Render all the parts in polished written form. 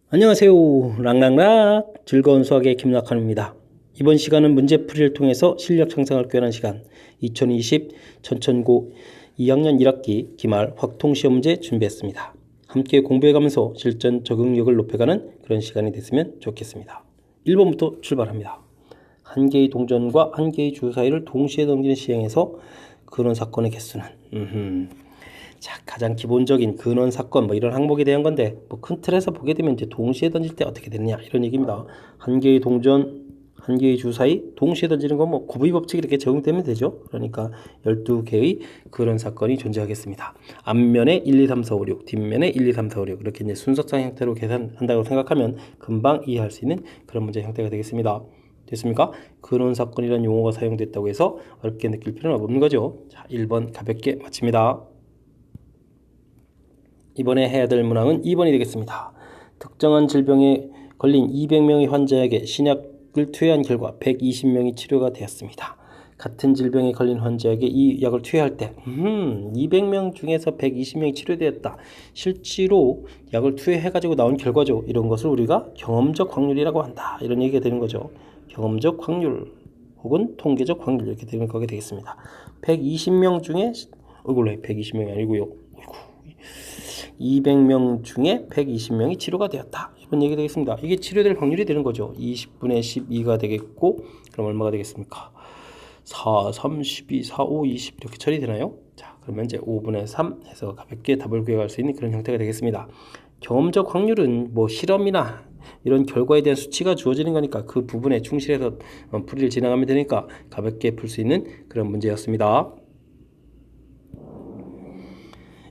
안녕하세요. 랑랑락 즐거운 수학의 김낙환입니다. 이번 시간은 문제풀이를 통해서 실력 향상을 꾀하는 시간 2020 전천고 2학년 1학기 기말 확통시험 문제 준비했습니다. 함께 공부해가면서 실전 적응력을 높여가는 그런 시간이 됐으면 좋겠습니다. 1번부터 출발합니다. 한 개의 동전과 한 개의 주 사이를 동시에 넘기는 시행에서 근원 사건의 개수는 자, 가장 기본적인 근원 사건 이런 항목에 대한 건데 큰 틀에서 보게 되면 이제 동시에 던질 때 어떻게 되느냐 이런 얘기입니다. 한 개의 동전, 한 개의 주 사이 동시에 던지는 건 구비 법칙이 이렇게 적용되면 되죠. 그러니까 12개의 근원 사건이 존재하겠습니다. 앞면에 1, 2, 3, 4, 5, 6, 뒷면에 1, 2, 3, 4, 5, 6 이렇게 이제 순서상 형태로 계산한다고 생각하면 금방 이해할 수 있는 그런 문제 형태가 되겠습니다. 됐습니까? 근원 사건이라는 용어가 사용됐다고 해서 어렵게 느낄 필요는 없는 거죠. 자, 1번 가볍게 마칩니다. 이번에 해야 될 문항은 2번이 되겠습니다. 특정한 질병에 걸린 200명의 환자에게 신약을 투여한 결과 120명이 치료가 되었습니다. 같은 질병에 걸린 환자에게 이 약을 투여할 때 200명 중에서 120명이 치료되었다. 실제로 약을 투여해가지고 나온 결과죠. 이런 것을 우리가 경험적 확률이라고 한다. 이런 얘기가 되는 거죠. 경험적 확률 혹은 통계적 확률 이렇게 되는 거게 되겠습니다. 120명 중에 120명이 아니고요. 200명 중에 120명이 치료가 되었다. 이런 얘기 되겠습니다. 이게 치료될 확률이 되는 거죠. 20분의 12가 되겠고 그럼 얼마가 되겠습니까? 4, 3, 12, 4, 5, 20 이렇게 처리되나요? 자, 그러면 이제 5분의 3 해서 가볍게 답을 구해갈 수 있는 그런 형태가 되겠습니다. 경험적 확률은 실험이나 이런 결과에 대한 수치가 주어지는 거니까 그 부분에 충실해서 풀이를 진행하면 되니까 가볍게 풀 수 있는 그런 문제였습니다.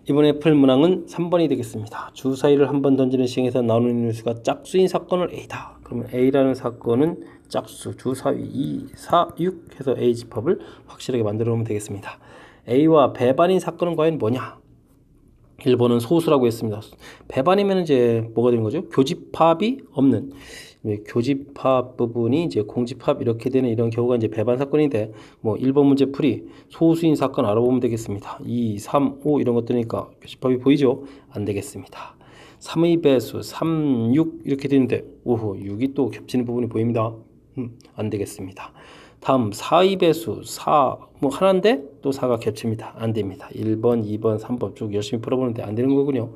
이번에 풀 문항은 3번이 되겠습니다. 주 사이를 한 번 던지는 시행에서 나오는 인수가 짝수인 사건을 A다. 그러면 A라는 사건은 짝수, 주 사이 2, 4, 6 해서 A 집합을 확실하게 만들어 놓으면 되겠습니다. A와 배반인 사건은 과연 뭐냐? 1번은 소수라고 했습니다. 배반이면 이제 뭐가 되는 거죠? 교집합이 없는. 교집합 부분이 이제 공집합 이렇게 되는 이런 경우가 이제 배반 사건인데 1번 문제 풀이 소수인 사건 알아보면 되겠습니다. 2, 3, 5 이런 것들이니까 교집합이 보이죠? 안 되겠습니다. 3의 배수 3, 6 이렇게 되는데 6이 또 겹치는 부분이 보입니다. 안 되겠습니다. 다음 4의 배수 4 하나인데 또 4가 겹칩니다. 안 됩니다. 1번, 2번, 3번 쭉 열심히 풀어보는데 안 되는 거군요.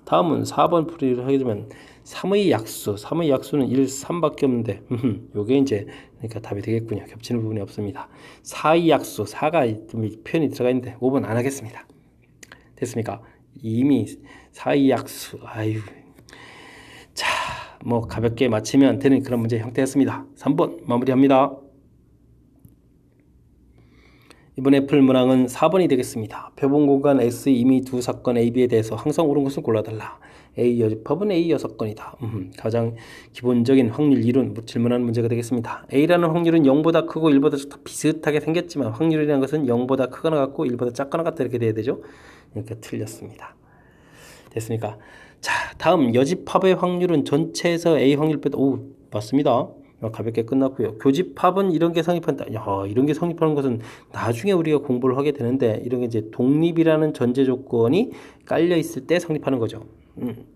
다음은 4번 풀이를 하게 되면 3의 약수, 3의 약수는 1, 3밖에 없는데 요게 이제 그러니까 답이 되겠군요. 겹치는 부분이 없습니다. 4의 약수, 4가 좀 표현이 들어가 있는데 5번 안 하겠습니다. 됐습니까? 이미 4의 약수, 자, 가볍게 맞히면 되는 그런 문제 형태였습니다. 3번 마무리합니다. 이번에 풀 문항은 4번이 되겠습니다. 표본 공간 S의 이미 두 사건 A, B에 대해서 항상 옳은 것을 골라달라. A 여집합은 A 6건이다. 가장 기본적인 확률 이론 질문하는 문제가 되겠습니다. A라는 확률은 0보다 크고 1보다 작다 비슷하게 생겼지만 확률이라는 것은 0보다 크거나 같고 1보다 작거나 같다 이렇게 돼야 되죠. 그러니까 틀렸습니다. 됐습니까? 자, 다음 여집합의 확률은 전체에서 A 확률 빼다 맞습니다. 가볍게 끝났고요. 교집합은 이런 게 성립한다. 이런 게 성립하는 것은 나중에 우리가 공부를 하게 되는데 이런 게 이제 독립이라는 전제 조건이 깔려 있을 때 성립하는 거죠.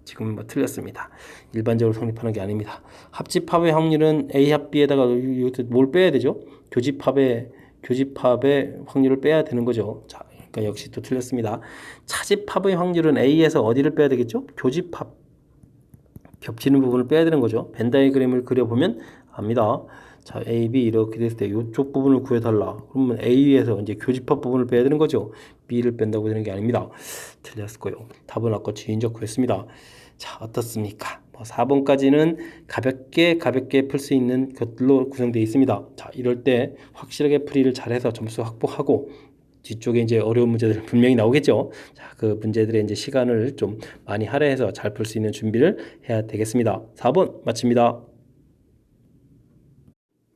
지금 틀렸습니다. 일반적으로 성립하는 게 아닙니다. 합집합의 확률은 A 합 B에다가 여기서 뭘 빼야 되죠? 교집합의 확률을 빼야 되는 거죠. 자, 그러니까 역시 또 틀렸습니다. 차집합의 확률은 A에서 어디를 빼야 되겠죠? 교집합. 겹치는 부분을 빼야 되는 거죠. 벤 다이그램을 그려보면 압니다. 자, A, B 이렇게 됐을 때 이쪽 부분을 구해달라. 그러면 A에서 이제 교집합 부분을 빼야 되는 거죠. B를 뺀다고 되는 게 아닙니다. 틀렸고요. 답은 아까 지인적 구했습니다. 자, 어떻습니까? 4번까지는 가볍게 풀 수 있는 것들로 구성되어 있습니다. 자, 이럴 때 확실하게 풀이를 잘해서 점수 확보하고 뒤쪽에 이제 어려운 문제들 분명히 나오겠죠. 자, 그 문제들의 이제 시간을 좀 많이 할애해서 잘 풀 수 있는 준비를 해야 되겠습니다. 4번 마칩니다.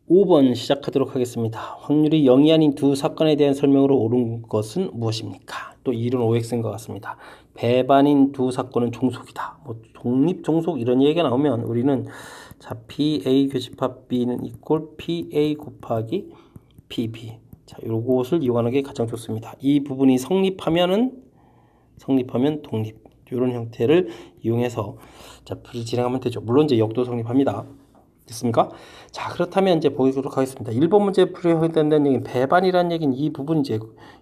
5번 시작하도록 하겠습니다. 확률이 0이 아닌 두 사건에 대한 설명으로 옳은 것은 무엇입니까? 또 이론 OX인 것 같습니다. 배반인 두 사건은 종속이다. 독립 종속 이런 얘기가 나오면 우리는 자, PA 교집합 B는 이꼴 PA 곱하기 PB. 자, 요것을 이용하는 게 가장 좋습니다. 이 부분이 성립하면 독립. 이런 형태를 이용해서 자, 풀이 진행하면 되죠. 물론 이제 역도 성립합니다. 됐습니까? 자, 그렇다면 이제 보도록 하겠습니다. 1번 문제 풀이하게 된다는 얘기는 배반이라는 얘기는 이 부분이 이제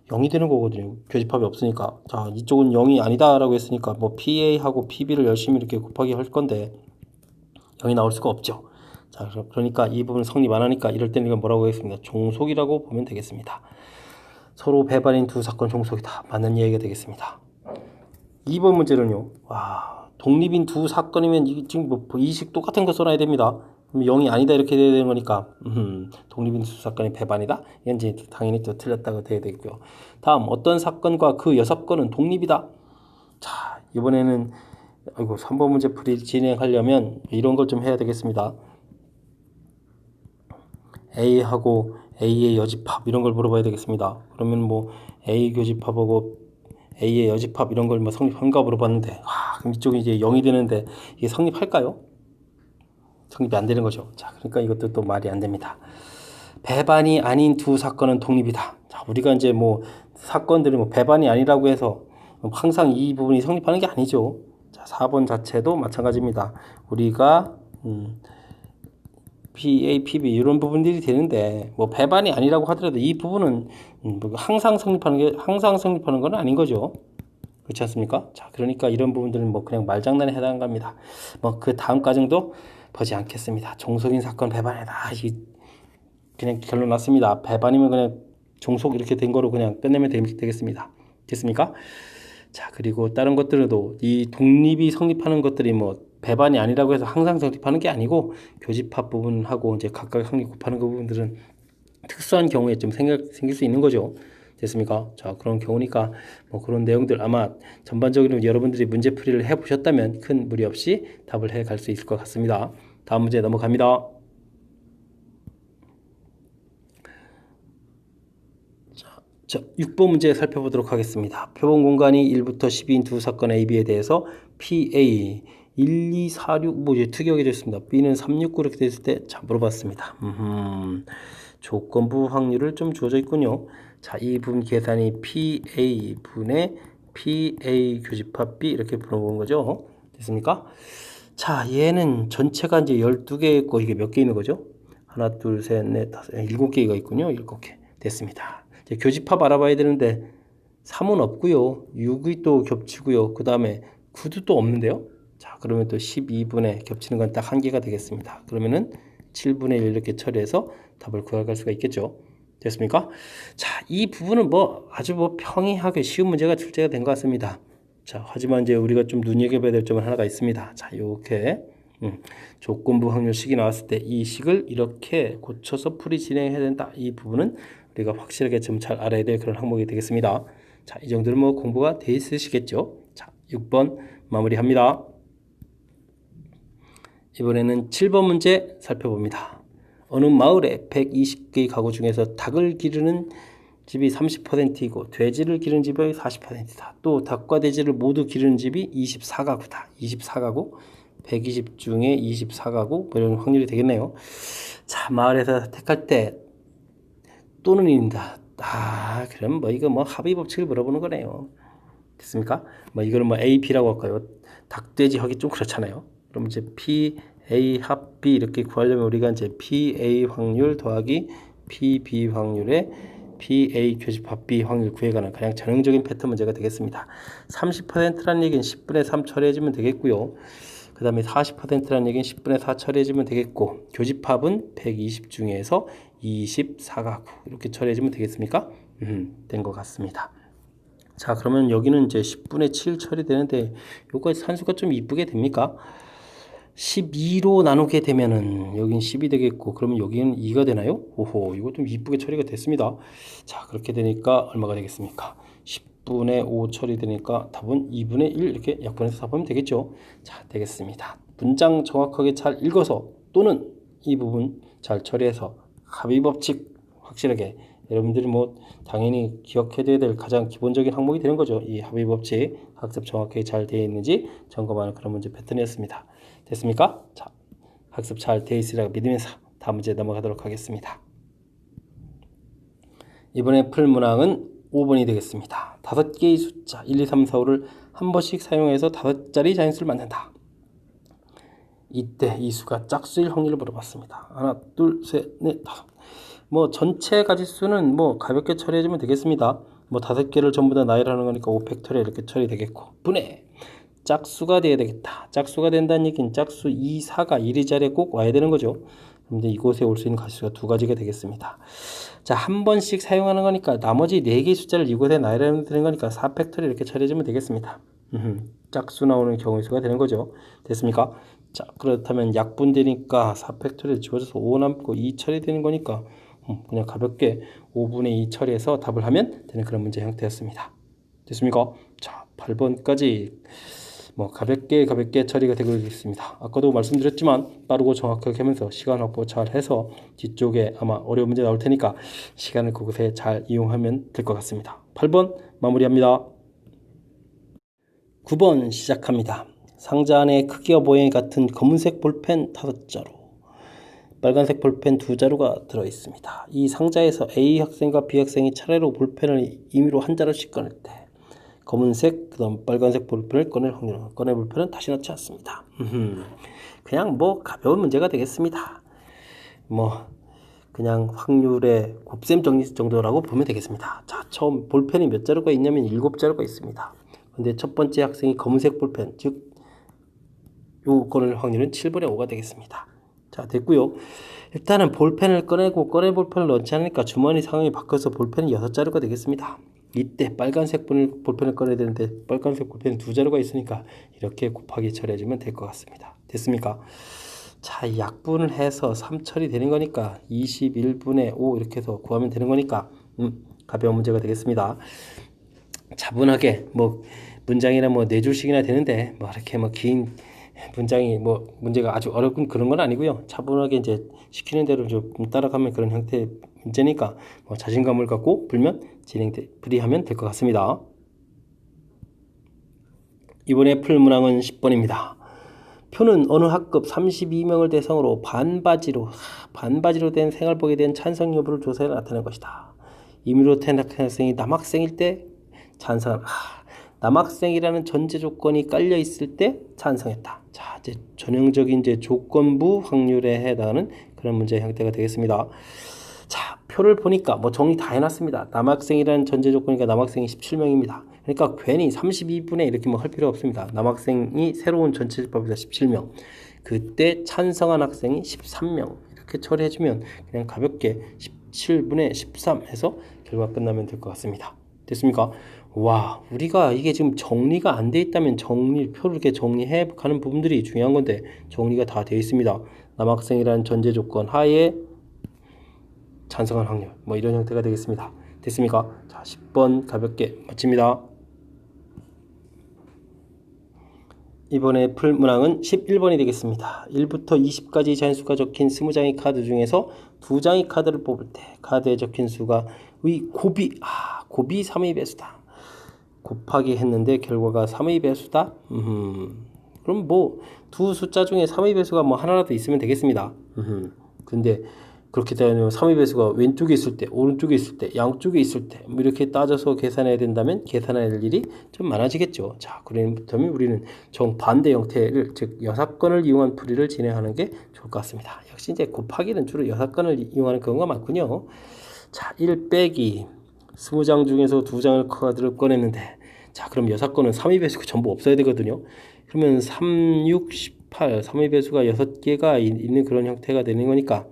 0이 되는 거거든요. 교집합이 없으니까. 자, 이쪽은 0이 아니다라고 했으니까 뭐 PA하고 PB를 열심히 이렇게 곱하기 할 건데 0이 나올 수가 없죠. 자, 그러니까 이 부분 성립 안 하니까 이럴 때는 이건 뭐라고 하겠습니다. 종속이라고 보면 되겠습니다. 서로 배반인 두 사건 종속이다. 맞는 이야기가 되겠습니다. 2번 문제는요. 와, 독립인 두 사건이면 이게 지금 뭐 이식 똑같은 거 써놔야 됩니다. 그럼 0이 아니다 이렇게 돼야 되는 거니까 독립인 두 사건의 배반이다. 이건 이제 당연히 또 틀렸다고 돼야 되고요. 다음 어떤 사건과 그 6건은 독립이다. 자, 이번에는 아이고 3번 문제 풀이 진행하려면 이런 걸 좀 해야 되겠습니다. A하고 A의 여집합 이런 걸 물어봐야 되겠습니다. 그러면 뭐 A 교집합하고 A의 여집합 이런 걸 뭐 성립한가 물어봤는데 그럼 이쪽이 이제 0이 되는데 이게 성립할까요? 성립이 안 되는 거죠. 자, 그러니까 이것도 또 말이 안 됩니다. 배반이 아닌 두 사건은 독립이다. 자, 우리가 이제 뭐 사건들이 뭐 배반이 아니라고 해서 항상 이 부분이 성립하는 게 아니죠. 자, 4번 자체도 마찬가지입니다. 우리가 PA, PB 이런 부분들이 되는데 뭐 배반이 아니라고 하더라도 이 부분은 항상 성립하는 건 아닌 거죠. 그렇지 않습니까? 자, 그러니까 이런 부분들은 뭐 그냥 말장난에 해당합니다. 뭐 그 다음 과정도 보지 않겠습니다. 종속인 사건 배반이다. 그냥 결론 났습니다. 배반이면 그냥 종속 이렇게 된 거로 그냥 끝내면 되겠습니다. 됐습니까? 자, 그리고 다른 것들도 이 독립이 성립하는 것들이 뭐 배반이 아니라고 해서 항상 성립하는 게 아니고 교집합 부분하고 이제 각각 확률 곱하는 그 부분들은 특수한 경우에 좀 생길 수 있는 거죠. 됐습니까? 자, 그런 경우니까 뭐 그런 내용들 아마 전반적으로 여러분들이 문제풀이를 해보셨다면 큰 무리 없이 답을 해갈 수 있을 것 같습니다. 다음 문제 넘어갑니다. 자, 6번 문제 살펴보도록 하겠습니다. 표본 공간이 1부터 12인 두 사건 AB에 대해서 PA 1, 2, 4, 6 뭐 이제 특이하게 됐습니다. B는 3, 6, 9 이렇게 됐을 때 자, 물어봤습니다. 조건부 확률을 좀 주어져 있군요. 자, 이 부분 계산이 PA 분의 PA 교집합 B 이렇게 풀어본 거죠. 됐습니까? 자, 얘는 전체가 이제 12개 있고 이게 몇 개 있는 거죠? 하나, 둘, 셋, 넷, 다섯, 7개가 있군요. 7개. 됐습니다. 이제 교집합 알아봐야 되는데 3은 없고요. 6이 또 겹치고요. 그 다음에 9도 또 없는데요. 자, 그러면 또 12분에 겹치는 건 딱 한 개가 되겠습니다. 그러면은 7분의 1 이렇게 처리해서 답을 구할 수가 있겠죠. 됐습니까? 자, 이 부분은 뭐 아주 뭐 평이하게 쉬운 문제가 출제가 된 것 같습니다. 자, 하지만 이제 우리가 좀 눈여겨봐야 될 점은 하나가 있습니다. 자, 요렇게 조건부 확률식이 나왔을 때 이 식을 이렇게 고쳐서 풀이 진행해야 된다. 이 부분은 우리가 확실하게 좀 잘 알아야 될 그런 항목이 되겠습니다. 자, 이 정도는 뭐 공부가 돼 있으시겠죠. 자, 6번 마무리합니다. 이번에는 7번 문제 살펴봅니다. 어느 마을에 120개의 가구 중에서 닭을 기르는 집이 30%이고 돼지를 기르는 집이 40%다. 또 닭과 돼지를 모두 기르는 집이 24가구다. 24가구, 120 중에 24가구 뭐 이런 확률이 되겠네요. 자, 마을에서 택할 때 또는 인다. 아, 그럼 뭐 이거 뭐 합의 법칙을 물어보는 거네요. 됐습니까? 뭐 이거는 뭐 A, B라고 할까요? 닭, 돼지 하기 좀 그렇잖아요. 그럼 이제 P, A 합 B 이렇게 구하려면 우리가 이제 PA 확률 더하기 PB 확률에 PA 교집합 B 확률 구해가는 그냥 전형적인 패턴 문제가 되겠습니다. 30%라는 얘기는 10분의 3 처리해주면 되겠고요. 그 다음에 40%라는 얘기는 10분의 4 처리해주면 되겠고 교집합은 120 중에서 24가구 이렇게 처리해주면 되겠습니까? 된 것 같습니다. 자, 그러면 여기는 이제 10분의 7 처리되는데 요거 산수가 좀 이쁘게 됩니까? 12로 나누게 되면은 여긴 10이 되겠고 그러면 여기는 2가 되나요? 오호, 이거 좀 이쁘게 처리가 됐습니다. 자, 그렇게 되니까 얼마가 되겠습니까? 10분의 5 처리되니까 답은 2분의 1 이렇게 약분해서 답하면 되겠죠. 자, 되겠습니다. 문장 정확하게 잘 읽어서 또는 이 부분 잘 처리해서 합의 법칙 확실하게 여러분들이 뭐 당연히 기억해둬야 될 가장 기본적인 항목이 되는 거죠. 이 합의 법칙 학습 정확하게 잘 되어 있는지 점검하는 그런 문제 패턴이었습니다. 됐습니까? 자, 학습 잘 되어 있으리라고 믿으면서 다음 문제 넘어가도록 하겠습니다. 이번에 풀 문항은 5번이 되겠습니다. 5개의 숫자 1, 2, 3, 4, 5를 한 번씩 사용해서 5자리 자연수를 만든다. 이때 이 수가 짝수일 확률을 물어봤습니다. 하나, 둘, 셋, 넷, 다섯. 뭐 전체 가지수는 뭐 가볍게 처리해주면 되겠습니다. 뭐 5개를 전부 다 나열하는 거니까 5팩토리얼 이렇게 처리되겠고, 분해 짝수가 돼야 되겠다. 짝수가 된다는 얘기는 짝수 2, 4가 1, 2자리에 꼭 와야 되는 거죠. 그런데 이곳에 올 수 있는 가지수가 2가지가 되겠습니다. 자, 한 번씩 사용하는 거니까 나머지 4개의 숫자를 이곳에 나열하면 되는 거니까 4팩토리얼 이렇게 처리해주면 되겠습니다. 짝수 나오는 경우의 수가 되는 거죠. 됐습니까? 자, 그렇다면 약분되니까 4팩토리얼 지워져서 5 남고 2 처리되는 거니까 그냥 가볍게 5분의 2 처리해서 답을 하면 되는 그런 문제 형태였습니다. 됐습니까? 자, 8번까지 뭐 가볍게 처리가 되고 있습니다. 아까도 말씀드렸지만 빠르고 정확하게 하면서 시간 확보 잘 해서 뒤쪽에 아마 어려운 문제 나올 테니까 시간을 그곳에 잘 이용하면 될 것 같습니다. 8번 마무리합니다. 9번 시작합니다. 상자 안에 크기와 모양이 같은 검은색 볼펜 5자루, 빨간색 볼펜 2자루가 들어있습니다. 이 상자에서 A 학생과 B 학생이 차례로 볼펜을 임의로 한 자루씩 꺼낼 때 검은색, 그 다음 빨간색 볼펜을 꺼낼 확률은, 꺼낼 볼펜은 다시 넣지 않습니다. 그냥 뭐 가벼운 문제가 되겠습니다. 뭐 그냥 확률의 곱셈 정도라고 보면 되겠습니다. 자, 처음 볼펜이 몇 자루가 있냐면 7자루가 있습니다. 근데 첫 번째 학생이 검은색 볼펜, 즉 요 꺼낼 확률은 7분의 5가 되겠습니다. 자, 됐고요. 일단은 볼펜을 꺼내고 꺼낼 볼펜을 넣지 않으니까 주머니 상황이 바뀌어서 볼펜이 6자루가 되겠습니다. 이때 빨간색 볼펜을 꺼내야 되는데 빨간색 볼펜은 2자루가 있으니까 이렇게 곱하기 처리해주면 될 것 같습니다. 됐습니까? 자, 약분을 해서 3 처리되는 거니까 21분의 5 이렇게 해서 구하면 되는 거니까 가벼운 문제가 되겠습니다. 차분하게 뭐 문장이나 뭐 4줄씩이나 되는데 뭐 이렇게 뭐 긴 문장이 뭐 문제가 아주 어렵군 그런 건 아니고요. 차분하게 이제 시키는 대로 좀 따라가면 그런 형태의 문제니까 뭐 자신감을 갖고 풀이하면 될 것 같습니다. 이번에 풀 문항은 10번입니다. 표는 어느 학급 32명을 대상으로 반바지로 된 생활복에 대한 찬성 여부를 조사해 나타낸 것이다. 임의로 태어난 학생이 남학생일 때 찬성을 남학생이라는 전제 조건이 깔려 있을 때 찬성했다. 자, 이제 전형적인 이제 조건부 확률에 해당하는 그런 문제 형태가 되겠습니다. 자, 표를 보니까 뭐 정리 다 해놨습니다. 남학생이라는 전제 조건이니까 남학생이 17명입니다. 그러니까 괜히 32분의 이렇게 뭐 할 필요 없습니다. 남학생이 새로운 전체집합에서 17명. 그때 찬성한 학생이 13명. 이렇게 처리해주면 그냥 가볍게 17분의 13 해서 결과 끝나면 될 것 같습니다. 됐습니까? 와, 우리가 이게 지금 정리가 안 돼 있다면 표를 이렇게 정리해 가는 부분들이 중요한 건데 정리가 다 되어 있습니다. 남학생이라는 전제 조건 하에 찬성한 확률 뭐 이런 형태가 되겠습니다. 됐습니까? 자, 10번 가볍게 마칩니다. 이번에 풀 문항은 11번이 되겠습니다. 1부터 20까지 잔수가 적힌 20장의 카드 중에서 2장의 카드를 뽑을 때 카드에 적힌 수가 곱이 3의 배수다. 곱하기 했는데 결과가 3의 배수다. 그럼 뭐 두 숫자 중에 3의 배수가 뭐 하나라도 있으면 되겠습니다. 근데 그렇게 되면 3의 배수가 왼쪽에 있을 때, 오른쪽에 있을 때, 양쪽에 있을 때 뭐 이렇게 따져서 계산해야 된다면 계산해야 될 일이 좀 많아지겠죠. 자, 그렇다면 우리는 정반대 형태를, 즉 여사건을 이용한 풀이를 진행하는 게 좋을 것 같습니다. 역시 이제 곱하기는 주로 여사건을 이용하는 경우가 많군요. 자, 1 빼기 20장 중에서 2장을 카드를 꺼냈는데, 자, 그럼 여사건은 3의 배수가 전부 없어야 되거든요. 그러면 3, 6, 18, 3의 배수가 6개가 있는 그런 형태가 되는 거니까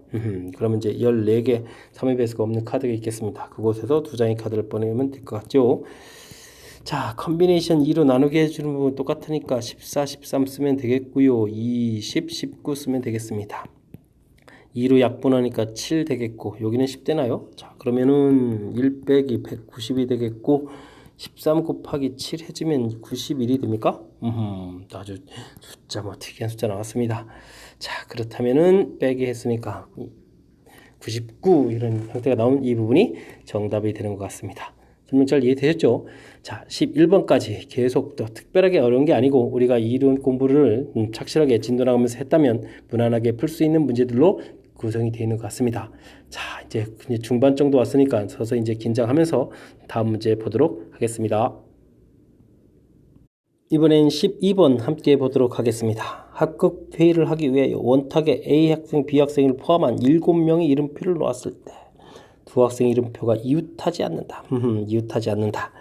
그러면 이제 14개 3의 배수가 없는 카드가 있겠습니다. 그곳에서 2장의 카드를 꺼내면 될 것 같죠. 자, 컨비네이션 2로 나누게 해주는 부분 똑같으니까 14, 13 쓰면 되겠고요. 20, 19 쓰면 되겠습니다. 2로 약분하니까 7 되겠고 여기는 10 되나요? 자, 그러면은 1 빼기 190이 되겠고 13 곱하기 7 해주면 91이 됩니까? 아주 숫자 뭐 특이한 숫자 나왔습니다. 자, 그렇다면은 빼기 했으니까 99 이런 형태가 나온 이 부분이 정답이 되는 것 같습니다. 설명 잘 이해되셨죠? 자, 11번까지 계속 또 특별하게 어려운 게 아니고 우리가 이론 공부를 착실하게 진도나가면서 했다면 무난하게 풀 수 있는 문제들로 구성이 되어 있는 것 같습니다. 자, 이제 중반 정도 왔으니까 서서 이제 긴장하면서 다음 문제 보도록 하겠습니다. 이번엔 12번 함께 보도록 하겠습니다. 학급 회의를 하기 위해 원탁에 A 학생, B 학생을 포함한 7명의 이름표를 놓았을 때 두 학생 이름표가 이웃하지 않는다. 이웃하지 않는다.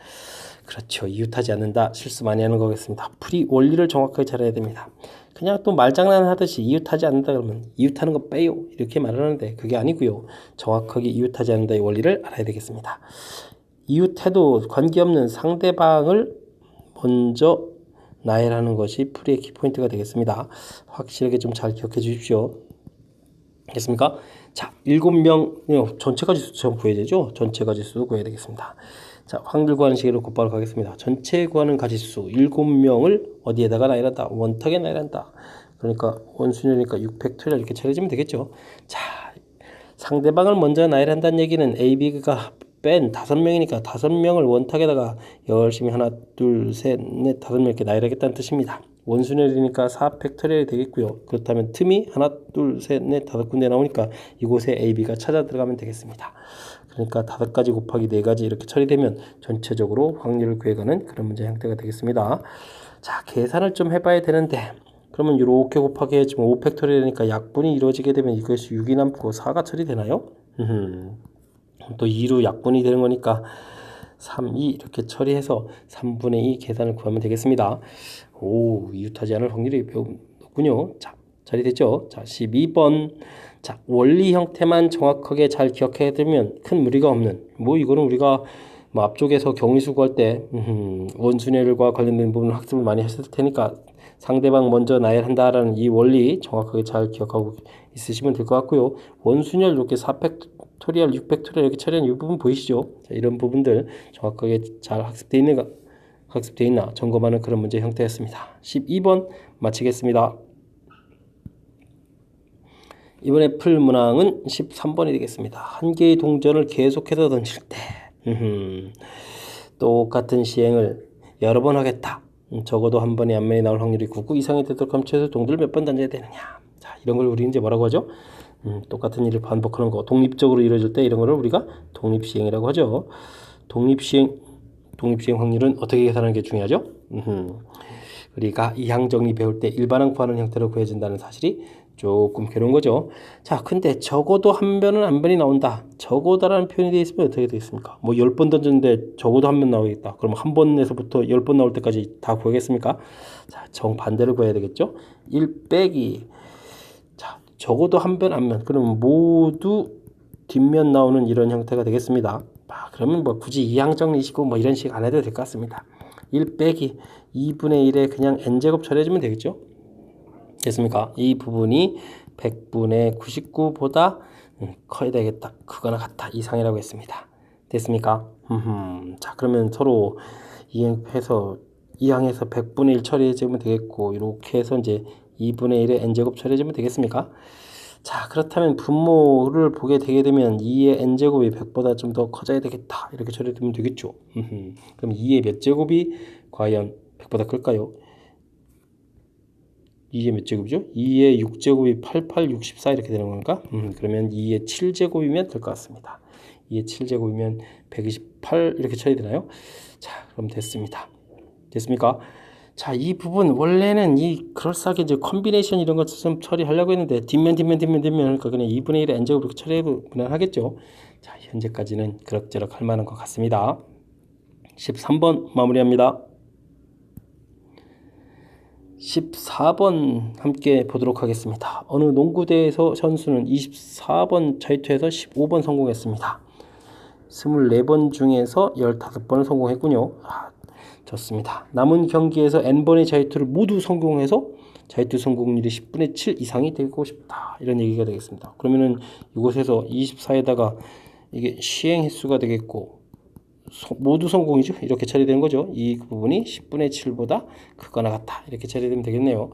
그렇죠. 이웃하지 않는다. 실수 많이 하는 거겠습니다. 풀이 원리를 정확하게 잘 해야 됩니다. 그냥 또 말장난 하듯이 이웃하지 않는다 그러면 이웃하는 거 빼요. 이렇게 말을 하는데 그게 아니고요. 정확하게 이웃하지 않는다의 원리를 알아야 되겠습니다. 이웃해도 관계없는 상대방을 먼저 나열하는 것이 풀이의 키포인트가 되겠습니다. 확실하게 좀 잘 기억해 주십시오. 됐습니까? 자, 7명 전체 가지수 구해야 되죠? 전체 가지수도 구해야 되겠습니다. 자, 확률 구하는 식으로 곧바로 가겠습니다. 전체 구하는 가지수 7명을 어디에다가 나열한다? 원탁에 나열한다. 그러니까 원순위니까 6팩토리얼 이렇게 처리해주면 되겠죠. 자, 상대방을 먼저 나열한다는 얘기는 A, B가 뺀 5명이니까 5명을 원탁에다가 열심히 하나, 둘, 셋, 넷, 5명 이렇게 나열하겠다는 뜻입니다. 원순열이니까 4팩토리얼이 되겠고요. 그렇다면 틈이 하나, 둘, 셋, 넷, 5군데 나오니까 이곳에 A, B가 찾아 들어가면 되겠습니다. 그러니까 5가지 곱하기 4가지 이렇게 처리되면 전체적으로 확률을 구해가는 그런 문제 형태가 되겠습니다. 자, 계산을 좀 해봐야 되는데 그러면 이렇게 곱하기 해주면 5팩토리얼이니까 약분이 이루어지게 되면 이것이 6이 남고 4가 처리되나요? 또 2로 약분이 되는 거니까 3, 2 이렇게 처리해서 3분의 2 계산을 구하면 되겠습니다. 오, 이웃하지 않을 확률이 매우 높군요. 자, 처리됐죠? 자, 12번. 자, 원리 형태만 정확하게 잘 기억해 두면 큰 무리가 없는, 뭐 이거는 우리가 뭐 앞쪽에서 경위수 구할 때 원순열과 관련된 부분을 학습을 많이 했을 테니까 상대방 먼저 나열한다라는 이 원리 정확하게 잘 기억하고 있으시면 될 것 같고요. 원순열 이렇게 4팩토리얼, 6팩토리얼 이렇게 처리한 이 부분 보이시죠? 자, 이런 부분들 정확하게 잘 학습되어 있나 점검하는 그런 문제 형태였습니다. 12번 마치겠습니다. 이번에 풀 문항은 13번이 되겠습니다. 한 개의 동전을 계속해서 던질 때 똑같은 시행을 여러 번 하겠다. 적어도 한 번에 앞면이 나올 확률이 9 이상이 되도록 하면 최소 동전을 몇 번 던져야 되느냐. 자, 이런 걸 우리 이제 뭐라고 하죠? 똑같은 일을 반복하는 거, 독립적으로 이루어질 때 이런 거를 우리가 독립시행이라고 하죠. 독립시행 확률은 어떻게 계산하는 게 중요하죠? 우리가 이항정리 배울 때 일반항 구하는 형태로 구해진다는 사실이 조금 괴로운 거죠. 자, 근데 적어도 한 번은 안 번이 나온다. 적어다라는 표현이 되어 있으면 어떻게 되겠습니까? 뭐 10번 던졌는데 적어도 한 번 나오겠다. 그럼 한 번에서부터 10번 나올 때까지 다 구하겠습니까? 자, 정반대로 구해야 되겠죠. 1 빼기, 자, 적어도 한 번, 앞면, 그러면 모두 뒷면 나오는 이런 형태가 되겠습니다. 그러면 뭐 굳이 이항정리시고 뭐 이런 식 안 해도 될 것 같습니다. 1 빼기 2분의 1에 그냥 n제곱 처리해주면 되겠죠. 됐습니까? 이 부분이 100분의 99보다 커야 되겠다. 크거나 같다. 이상이라고 했습니다. 됐습니까? 자, 그러면 서로 이항해서 100분의 1 처리해주면 되겠고, 이렇게 해서 이제 2분의 1에 n제곱 처리해주면 되겠습니까? 자, 그렇다면 분모를 보게 되게 되면 2의 n제곱이 100보다 좀 더 커져야 되겠다. 이렇게 처리되면 되겠죠. 그럼 2의 몇 제곱이 과연 100보다 클까요? 2의 몇 제곱이죠? 2의 6제곱이 88, 64 이렇게 되는 건가? 그러면 2의 7제곱이면 될 것 같습니다. 2의 7제곱이면 128 이렇게 처리되나요? 자, 그럼 됐습니다. 됐습니까? 자, 이 부분 원래는 이 그럴싸하게 이제 콤비네이션 이런 거 좀 처리하려고 했는데 뒷면 하니까 그냥 2분의 1의 n제곱 이렇게 처리해도 무난하겠죠. 자, 현재까지는 그럭저럭 할 만한 것 같습니다. 13번 마무리합니다. 14번 함께 보도록 하겠습니다. 어느 농구대에서 선수는 24번 자유투에서 15번 성공했습니다. 24번 중에서 15번을 성공했군요. 좋습니다. 남은 경기에서 n번의 자유투를 모두 성공해서 자유투 성공률이 10분의 7 이상이 되고 싶다. 이런 얘기가 되겠습니다. 그러면은 이곳에서 24에다가 이게 시행 횟수가 되겠고 모두 성공이죠. 이렇게 처리되는 거죠. 이 부분이 10분의 7보다 크거나 같다. 이렇게 처리되면 되겠네요.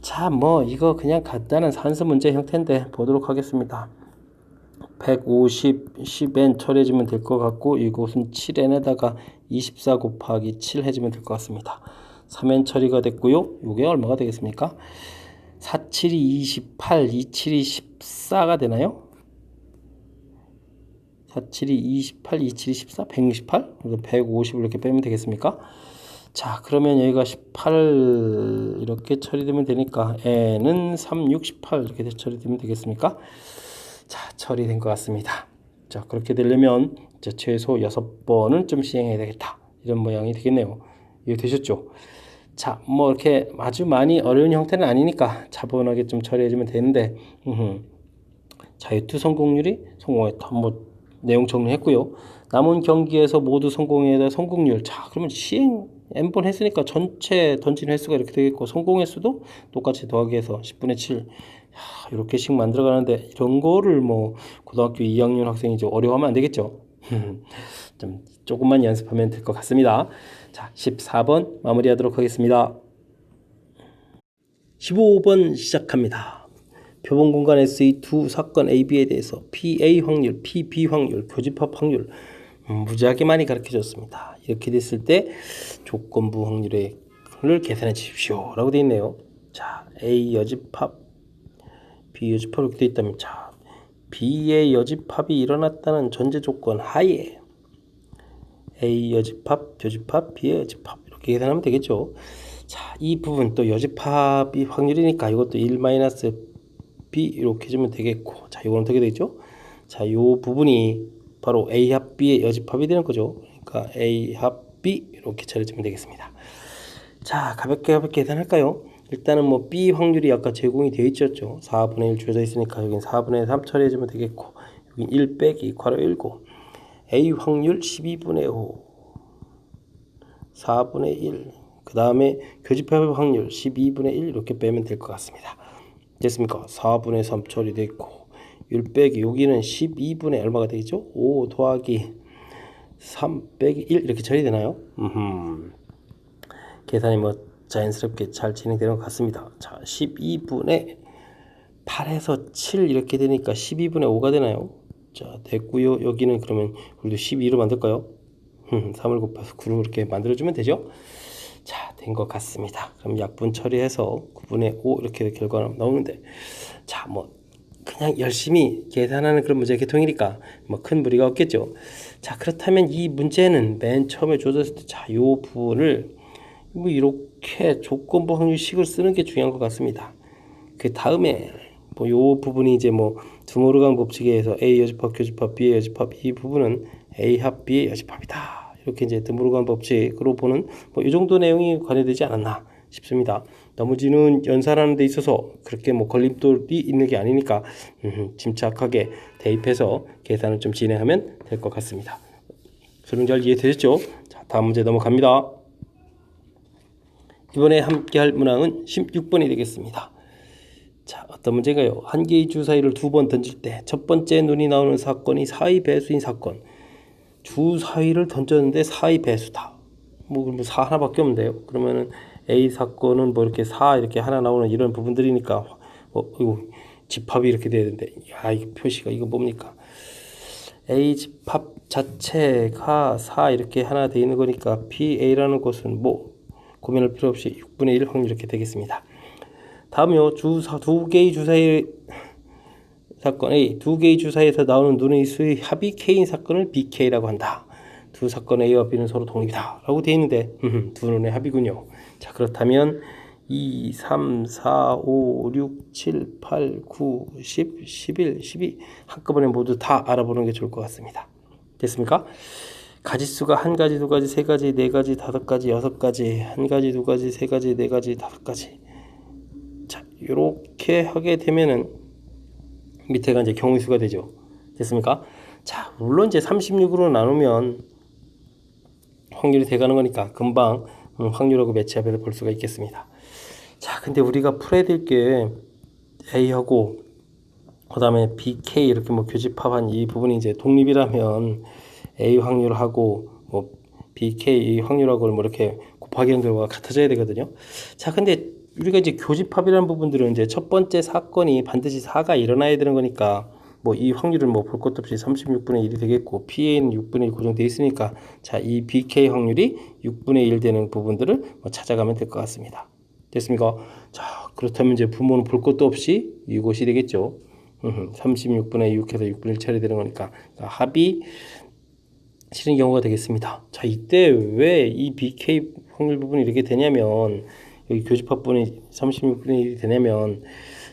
자, 뭐 이거 그냥 간단한 산수 문제 형태인데 보도록 하겠습니다. 150, 10n 처리해주면 될 것 같고 이곳은 7n에다가 24 곱하기 7 해주면 될 것 같습니다. 3n 처리가 됐고요. 이게 얼마가 되겠습니까? 4, 7이 28, 2, 7이 14가 되나요? 4, 7이 28, 2, 7이 14, 168? 그래서 150을 이렇게 빼면 되겠습니까? 자, 그러면 여기가 18 이렇게 처리되면 되니까 n은 3, 6, 18 이렇게 처리되면 되겠습니까? 자, 처리된 것 같습니다. 자, 그렇게 되려면 이제 최소 6번은 좀 시행해야 되겠다. 이런 모양이 되겠네요. 이해 되셨죠? 자, 뭐 이렇게 아주 많이 어려운 형태는 아니니까 차분하게 좀 처리해주면 되는데, 자유투 성공률이 성공했다. 뭐 내용 정리했고요. 남은 경기에서 모두 성공에 대한 성공률. 자, 그러면 시행 n번 했으니까 전체 던진 횟수가 이렇게 되겠고, 성공 횟수도 똑같이 더하기 해서 10분의 7. 이렇게씩 만들어가는데, 이런 거를 뭐 고등학교 2학년 학생이 좀 어려워하면 안 되겠죠. 좀 조금만 연습하면 될 것 같습니다. 자, 14번 마무리하도록 하겠습니다. 15번 시작합니다. 표본 공간 SE 두 사건 AB에 대해서 PA 확률, PB 확률, 교집합 확률 무지하게 많이 가르쳐줬습니다. 이렇게 됐을 때 조건부 확률을 계산해 주십시오 라고 되어 있네요. 자, A 여집합, B 여집합 이렇게 되어 있다면, 자, B의 여집합이 일어났다는 전제 조건 하에 A 여집합, 교집합, B의 여집합 이렇게 계산하면 되겠죠. 자, 이 부분 또 여집합이 확률이니까 이것도 1-B 이렇게 해주면 되겠고, 자, 이거는 어떻게 되겠죠? 자, 이 부분이 바로 A 합 B의 여집합이 되는 거죠. 그러니까 A 합 B 이렇게 처리해주면 되겠습니다. 자, 가볍게 계산할까요? 일단은 뭐 B 확률이 아까 제공이 되어 있었죠. 4분의 1 주어져 있으니까 여긴 4분의 3 처리해주면 되겠고, 여긴 1 빼기 괄호 19 A 확률 12분의 5 4분의 1, 그 다음에 교집합 확률 12분의 1 이렇게 빼면 될 것 같습니다. 됐습니까? 4분의 3 처리되어 있고, 1 빼기 여기는 12분의 얼마가 되겠죠? 5 더하기 3 빼기 1 이렇게 처리되나요? 계산이 뭐 자연스럽게 잘 진행되는 것 같습니다. 자, 12분의 8에서 7 이렇게 되니까 12분의 5가 되나요? 자, 됐고요. 여기는 그러면 우리도 12로 만들까요? 3을 곱해서 9로 이렇게 만들어주면 되죠. 자, 된 것 같습니다. 그럼 약분 처리해서 9분의 5 이렇게 결과가 나오는데, 자, 뭐 그냥 열심히 계산하는 그런 문제 계통이니까 뭐 큰 무리가 없겠죠. 자, 그렇다면 이 문제는 맨 처음에 주어졌을 때, 자, 요 부분을 뭐 이렇게 조건부 확률식을 쓰는 게 중요한 것 같습니다. 그 다음에 뭐 요 부분이 이제 뭐 드모르간 법칙에 의해서 A 여집합, 교집합, B의 여집합, 이 부분은 A 합 B의 여집합이다. 이렇게 이제 드모르간 법칙으로 보는 뭐 이 정도 내용이 관여되지 않았나 싶습니다. 나머지는 연산하는 데 있어서 그렇게 뭐 걸림돌이 있는 게 아니니까 침착하게 대입해서 계산을 좀 진행하면 될 것 같습니다. 설명 잘 이해되셨죠? 자, 다음 문제 넘어갑니다. 이번에 함께 할 문항은 16번이 되겠습니다. 자, 어떤 문제가요? 한 개의 주사위를 2번 던질 때 첫 번째 눈이 나오는 사건이 4의 배수인 사건. 주사위를 던졌는데 4의 배수다. 뭐 4 하나밖에 없는데요. 그러면은 A 사건은 뭐 이렇게 4 이렇게 하나 나오는 이런 부분들이니까 이거 집합이 이렇게 돼야 되는데, 야, 이 표시가 이거 뭡니까? A 집합 자체가 4 이렇게 하나 돼 있는 거니까 PA라는 것은 뭐 고민할 필요 없이 6분의 1 확률 이렇게 되겠습니다. 다음요, 두 개의 주사위 사건 A, 두 개의 주사위에서 나오는 눈의 수의 합이 K인 사건을 BK라고 한다. 두 사건 A와 B는 서로 독립이다 라고 되어 있는데, 두 눈의 합이군요. 자, 그렇다면 2, 3, 4, 5, 6, 7, 8, 9, 10, 11, 12 한꺼번에 모두 다 알아보는 게 좋을 것 같습니다. 됐습니까? 가지수가 한 가지, 두 가지, 세 가지, 네 가지, 다섯 가지, 여섯 가지, 한 가지, 두 가지, 세 가지, 네 가지, 다섯 가지. 자, 이렇게 하게 되면은 밑에가 이제 경우수가 되죠. 됐습니까? 자, 물론 이제 36으로 나누면 확률이 돼가는 거니까 금방 확률하고 매치합해서 볼 수가 있겠습니다. 자, 근데 우리가 풀어야 될 게 A하고 그 다음에 BK 이렇게 뭐 교집합한 이 부분이 이제 독립이라면 A 확률하고 뭐 BK 확률하고 뭐 이렇게 곱하기 하는 결과가 같아져야 되거든요. 자, 근데 우리가 이제 교집합이라는 부분들은 이제 첫 번째 사건이 반드시 4가 일어나야 되는 거니까 뭐 이 확률은 뭐 볼 것도 없이 36분의 1이 되겠고, PA는 6분의 1 고정되어 있으니까, 자, 이 BK 확률이 6분의 1 되는 부분들을 뭐 찾아가면 될 것 같습니다. 됐습니까? 자, 그렇다면 이제 부모는 볼 것도 없이 이것이 되겠죠. 36분의 6해서 6분의 1 처리되는 거니까 합이 실은 경우가 되겠습니다. 자, 이때 왜 이 BK 확률 부분이 이렇게 되냐면, 여기 교집합 부분이 36분의 1이 되냐면,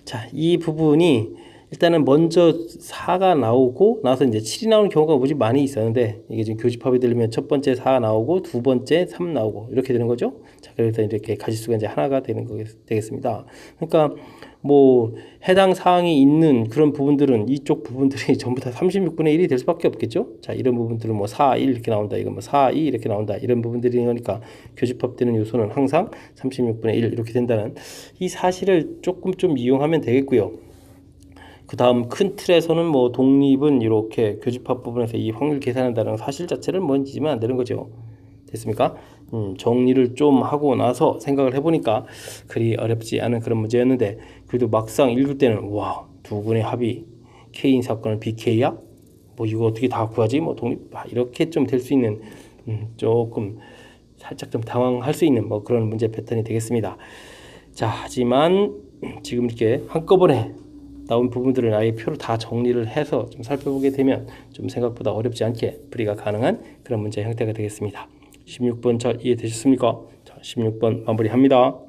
자, 이 부분이 일단은 먼저 4가 나오고 나서 이제 7이 나오는 경우가 무지 많이 있었는데, 이게 지금 교집합이 되려면 첫 번째 4가 나오고 두 번째 3 나오고 이렇게 되는 거죠. 자, 그래서 이렇게 가지수가 이제 하나가 되는 거 되겠습니다. 그러니까 뭐 해당 사항이 있는 그런 부분들은 이쪽 부분들이 전부 다 36분의 1이 될 수밖에 없겠죠. 자, 이런 부분들은 뭐 4, 1 이렇게 나온다, 이건 뭐 4, 2 이렇게 나온다, 이런 부분들이 거니까 교집합되는 요소는 항상 36분의 1 이렇게 된다는 이 사실을 조금 좀 이용하면 되겠고요. 그 다음 큰 틀에서는 뭐 독립은 이렇게 교집합 부분에서 이 확률 계산한다는 사실 자체를 뭔지면 안 되는 거죠. 됐습니까? 정리를 좀 하고 나서 생각을 해보니까 그리 어렵지 않은 그런 문제였는데, 그래도 막상 읽을 때는 와, 두 분의 합이 K인 사건은 BK야? 뭐 이거 어떻게 다 구하지? 뭐 독립 이렇게 좀 될 수 있는 조금 살짝 좀 당황할 수 있는 뭐 그런 문제 패턴이 되겠습니다. 자, 하지만 지금 이렇게 한꺼번에 나온 부분들을 아예 표로 다 정리를 해서 좀 살펴보게 되면 좀 생각보다 어렵지 않게 풀이가 가능한 그런 문제 형태가 되겠습니다. 16번 잘 이해되셨습니까? 자, 16번 마무리합니다.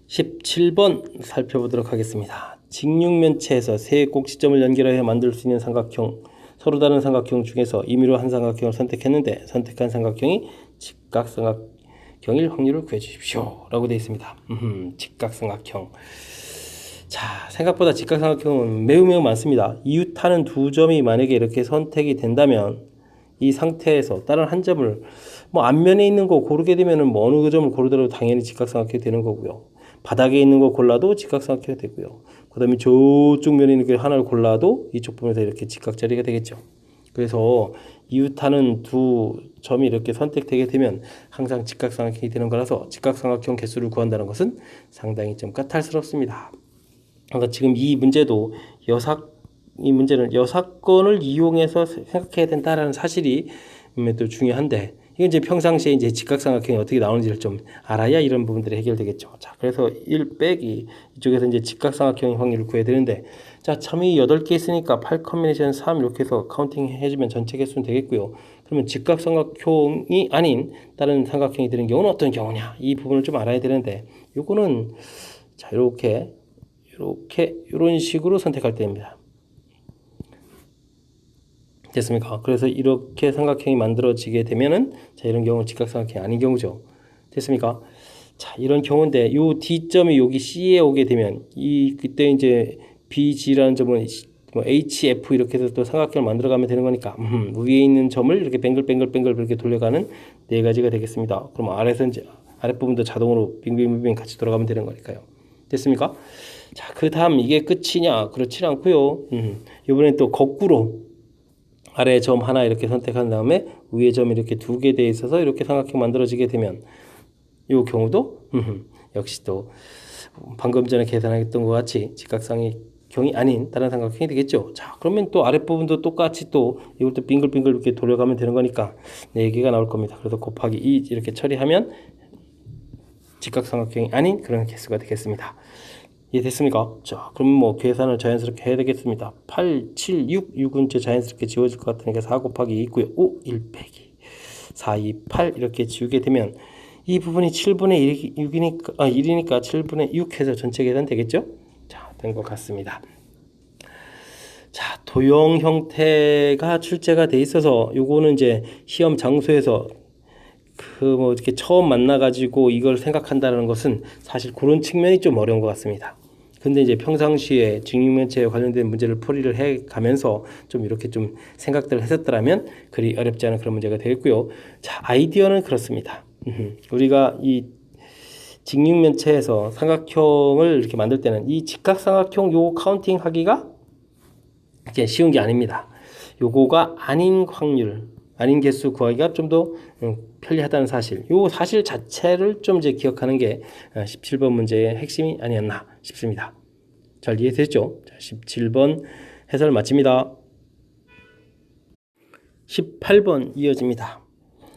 17번 살펴보도록 하겠습니다. 직육면체에서 세 꼭지점을 연결하여 만들 수 있는 삼각형, 서로 다른 삼각형 중에서 임의로 한 삼각형을 선택했는데 선택한 삼각형이 직각삼각형일 확률을 구해주십시오 라고 되어 있습니다. 직각삼각형. 자, 생각보다 직각삼각형은 매우 많습니다. 이웃하는 두 점이 만약에 이렇게 선택이 된다면 이 상태에서 다른 한 점을 뭐 앞면에 있는 거 고르게 되면은 뭐 어느 그 점을 고르더라도 당연히 직각삼각형이 되는 거고요. 바닥에 있는 거 골라도 직각삼각형이 되고요. 그 다음에 저쪽 면에 있는 거 하나를 골라도 이쪽 부분에서 이렇게 직각자리가 되겠죠. 그래서 이웃하는 두 점이 이렇게 선택되게 되면 항상 직각삼각형이 되는 거라서 직각삼각형 개수를 구한다는 것은 상당히 좀 까탈스럽습니다. 그러니까 지금 이 문제도 이 문제는 여사건을 이용해서 생각해야 된다라는 사실이 또 중요한데, 이건 이제 평상시에 이제 직각삼각형이 어떻게 나오는지를 좀 알아야 이런 부분들이 해결되겠죠. 자, 그래서 1 빼기 이쪽에서 이제 직각삼각형의 확률을 구해야 되는데, 자, 점이 8개 있으니까 8 컨비네이션 3 이렇게 해서 카운팅 해주면 전체 개수는 되겠고요. 그러면 직각삼각형이 아닌 다른 삼각형이 되는 경우는 어떤 경우냐, 이 부분을 좀 알아야 되는데, 요거는 자, 이런 식으로 선택할 때입니다. 됐습니까? 그래서 이렇게 삼각형이 만들어지게 되면은, 자, 이런 경우는 직각삼각형이 아닌 경우죠. 됐습니까? 자, 이런 경우인데 요 D점이 여기 C에 오게 되면 그때 이제 BG라는 점은 뭐 HF 이렇게 해서 또 삼각형을 만들어가면 되는 거니까 위에 있는 점을 이렇게 뱅글뱅글뱅글 이렇게 돌려가는 네 가지가 되겠습니다. 그럼 아랫부분도 자동으로 빙빙빙빙 같이 돌아가면 되는 거니까요. 됐습니까? 자, 그 다음 이게 끝이냐? 그렇지 않고요. 이번엔 또 거꾸로 아래 점 하나 이렇게 선택한 다음에 위에 점이 이렇게 두 개 돼 있어서 이렇게 삼각형 만들어지게 되면 이 경우도 역시 또 방금 전에 계산했던 것 같이 직각삼각형이 아닌 다른 삼각형이 되겠죠. 자, 그러면 또 아랫부분도 똑같이 또 이것도 빙글빙글 이렇게 돌려가면 되는 거니까 4개가 나올 겁니다. 그래서 곱하기 2 이렇게 처리하면 직각삼각형이 아닌 그런 개수가 되겠습니다. 이해됐습니까? 자, 그럼 뭐 계산을 자연스럽게 해야 되겠습니다. 8, 7, 6, 6은 이제 자연스럽게 지워질 것 같으니까 4 곱하기 2 있고요. 5, 1 빼기 4, 2, 8 이렇게 지우게 되면 이 부분이 7분의 1이니까 7분의 6 해서 전체 계산 되겠죠? 자, 된 것 같습니다. 자, 도형 형태가 출제가 돼 있어서 요거는 이제 시험 장소에서 뭐 이렇게 처음 만나가지고 이걸 생각한다는 것은 사실 그런 측면이 좀 어려운 것 같습니다. 근데 이제 평상시에 직육면체에 관련된 문제를 풀이를 해 가면서 좀 이렇게 좀 생각들을 했었더라면 그리 어렵지 않은 그런 문제가 되겠고요. 자, 아이디어는 그렇습니다. 우리가 이 직육면체에서 삼각형을 이렇게 만들 때는 이 직각삼각형 요 카운팅 하기가 이제 쉬운 게 아닙니다. 요거가 아닌 확률, 아닌 개수 구하기가 좀 더 편리하다는 사실, 요 사실 자체를 좀 이제 기억하는 게 17번 문제의 핵심이 아니었나 싶습니다. 잘 이해됐죠? 자, 17번 해설 마칩니다. 18번 이어집니다.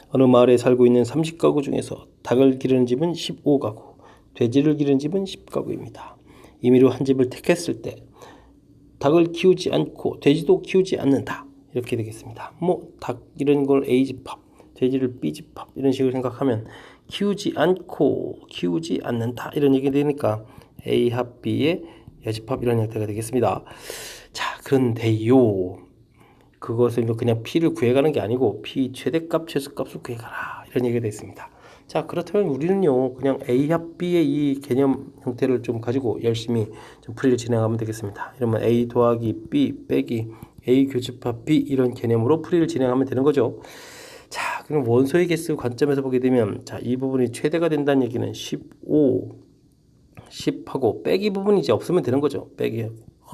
어느 마을에 살고 있는 30가구 중에서 닭을 기르는 집은 15가구, 돼지를 기르는 집은 10가구입니다. 임의로 한 집을 택했을 때 닭을 키우지 않고 돼지도 키우지 않는다. 이렇게 되겠습니다. 뭐 닭 이런 걸 A집합, 돼지를 삐집합 이런 식으로 생각하면 키우지 않는다 이런 얘기 되니까 A 합 B의 여집합 이런 형태가 되겠습니다. 자, 그런데요, 그것을 그냥 P를 구해가는 게 아니고 P 최대값 최소값을 구해가라 이런 얘기가 되어 있습니다. 자, 그렇다면 우리는요 그냥 A 합 B의 이 개념 형태를 좀 가지고 열심히 좀 풀이를 진행하면 되겠습니다. 이러면 A 더하기 B 빼기 A 교집합 B 이런 개념으로 풀이를 진행하면 되는 거죠. 자, 그럼 원소의 개수 관점에서 보게 되면, 자, 이 부분이 최대가 된다는 얘기는 15, 10하고 빼기 부분이 이제 없으면 되는 거죠. 빼기.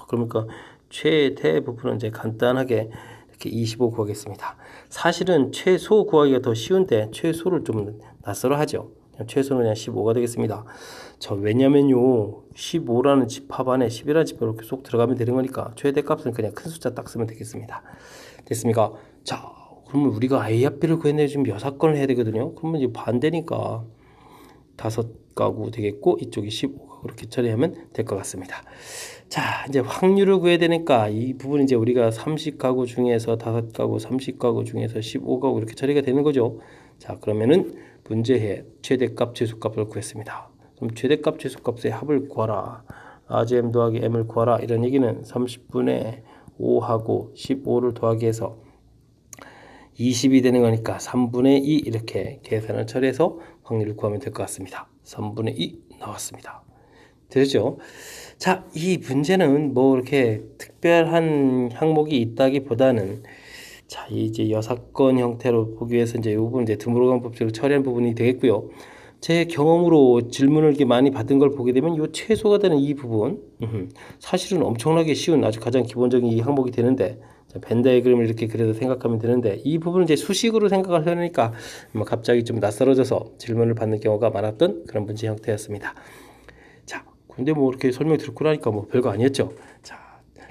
그러니까 최대 부분은 이제 간단하게 이렇게 25 구하겠습니다. 사실은 최소 구하기가 더 쉬운데 최소를 좀 낯설어 하죠. 최소는 그냥 15가 되겠습니다. 저 왜냐면요 15라는 집합 안에 10이라는 집합 이렇게 쏙 들어가면 되는 거니까 최대값은 그냥 큰 숫자 딱 쓰면 되겠습니다. 됐습니까? 자, 그러면 우리가 A 합 B를 구했는데 지금 6건을 해야 되거든요. 그러면 이제 반대니까 5가구 되겠고 이쪽이 15가구 그렇게 처리하면 될 것 같습니다. 자, 이제 확률을 구해야 되니까 이 부분 이제 우리가 30가구 중에서 5가구, 30가구 중에서 15가구 이렇게 처리가 되는 거죠. 자, 그러면은 문제해 최대값 최소값을 구했습니다. 그럼 최대값 최소값의 합을 구하라. RGM 더하기 M을 구하라. 이런 얘기는 30분의 5하고 15를 더하기 해서 20이 되는 거니까 3분의 2 이렇게 계산을 처리해서 확률을 구하면 될 것 같습니다. 3분의 2 나왔습니다. 되죠? 자, 이 문제는 뭐 이렇게 특별한 항목이 있다기보다는, 자, 이제 6건 형태로 보기 위해서 이제 이 부분 이제 드물어간 법칙을 처리한 부분이 되겠고요. 제 경험으로 질문을 이렇게 많이 받은 걸 보게 되면 이 최소가 되는 이 부분, 사실은 엄청나게 쉬운 아주 가장 기본적인 이 항목이 되는데, 벤 다이그램을 이렇게 그래서 생각하면 되는데, 이 부분을 이제 수식으로 생각을 하려니까 갑자기 좀 낯설어져서 질문을 받는 경우가 많았던 그런 문제 형태였습니다. 자, 근데 뭐 이렇게 설명 듣고 나니까 뭐 별거 아니었죠. 자,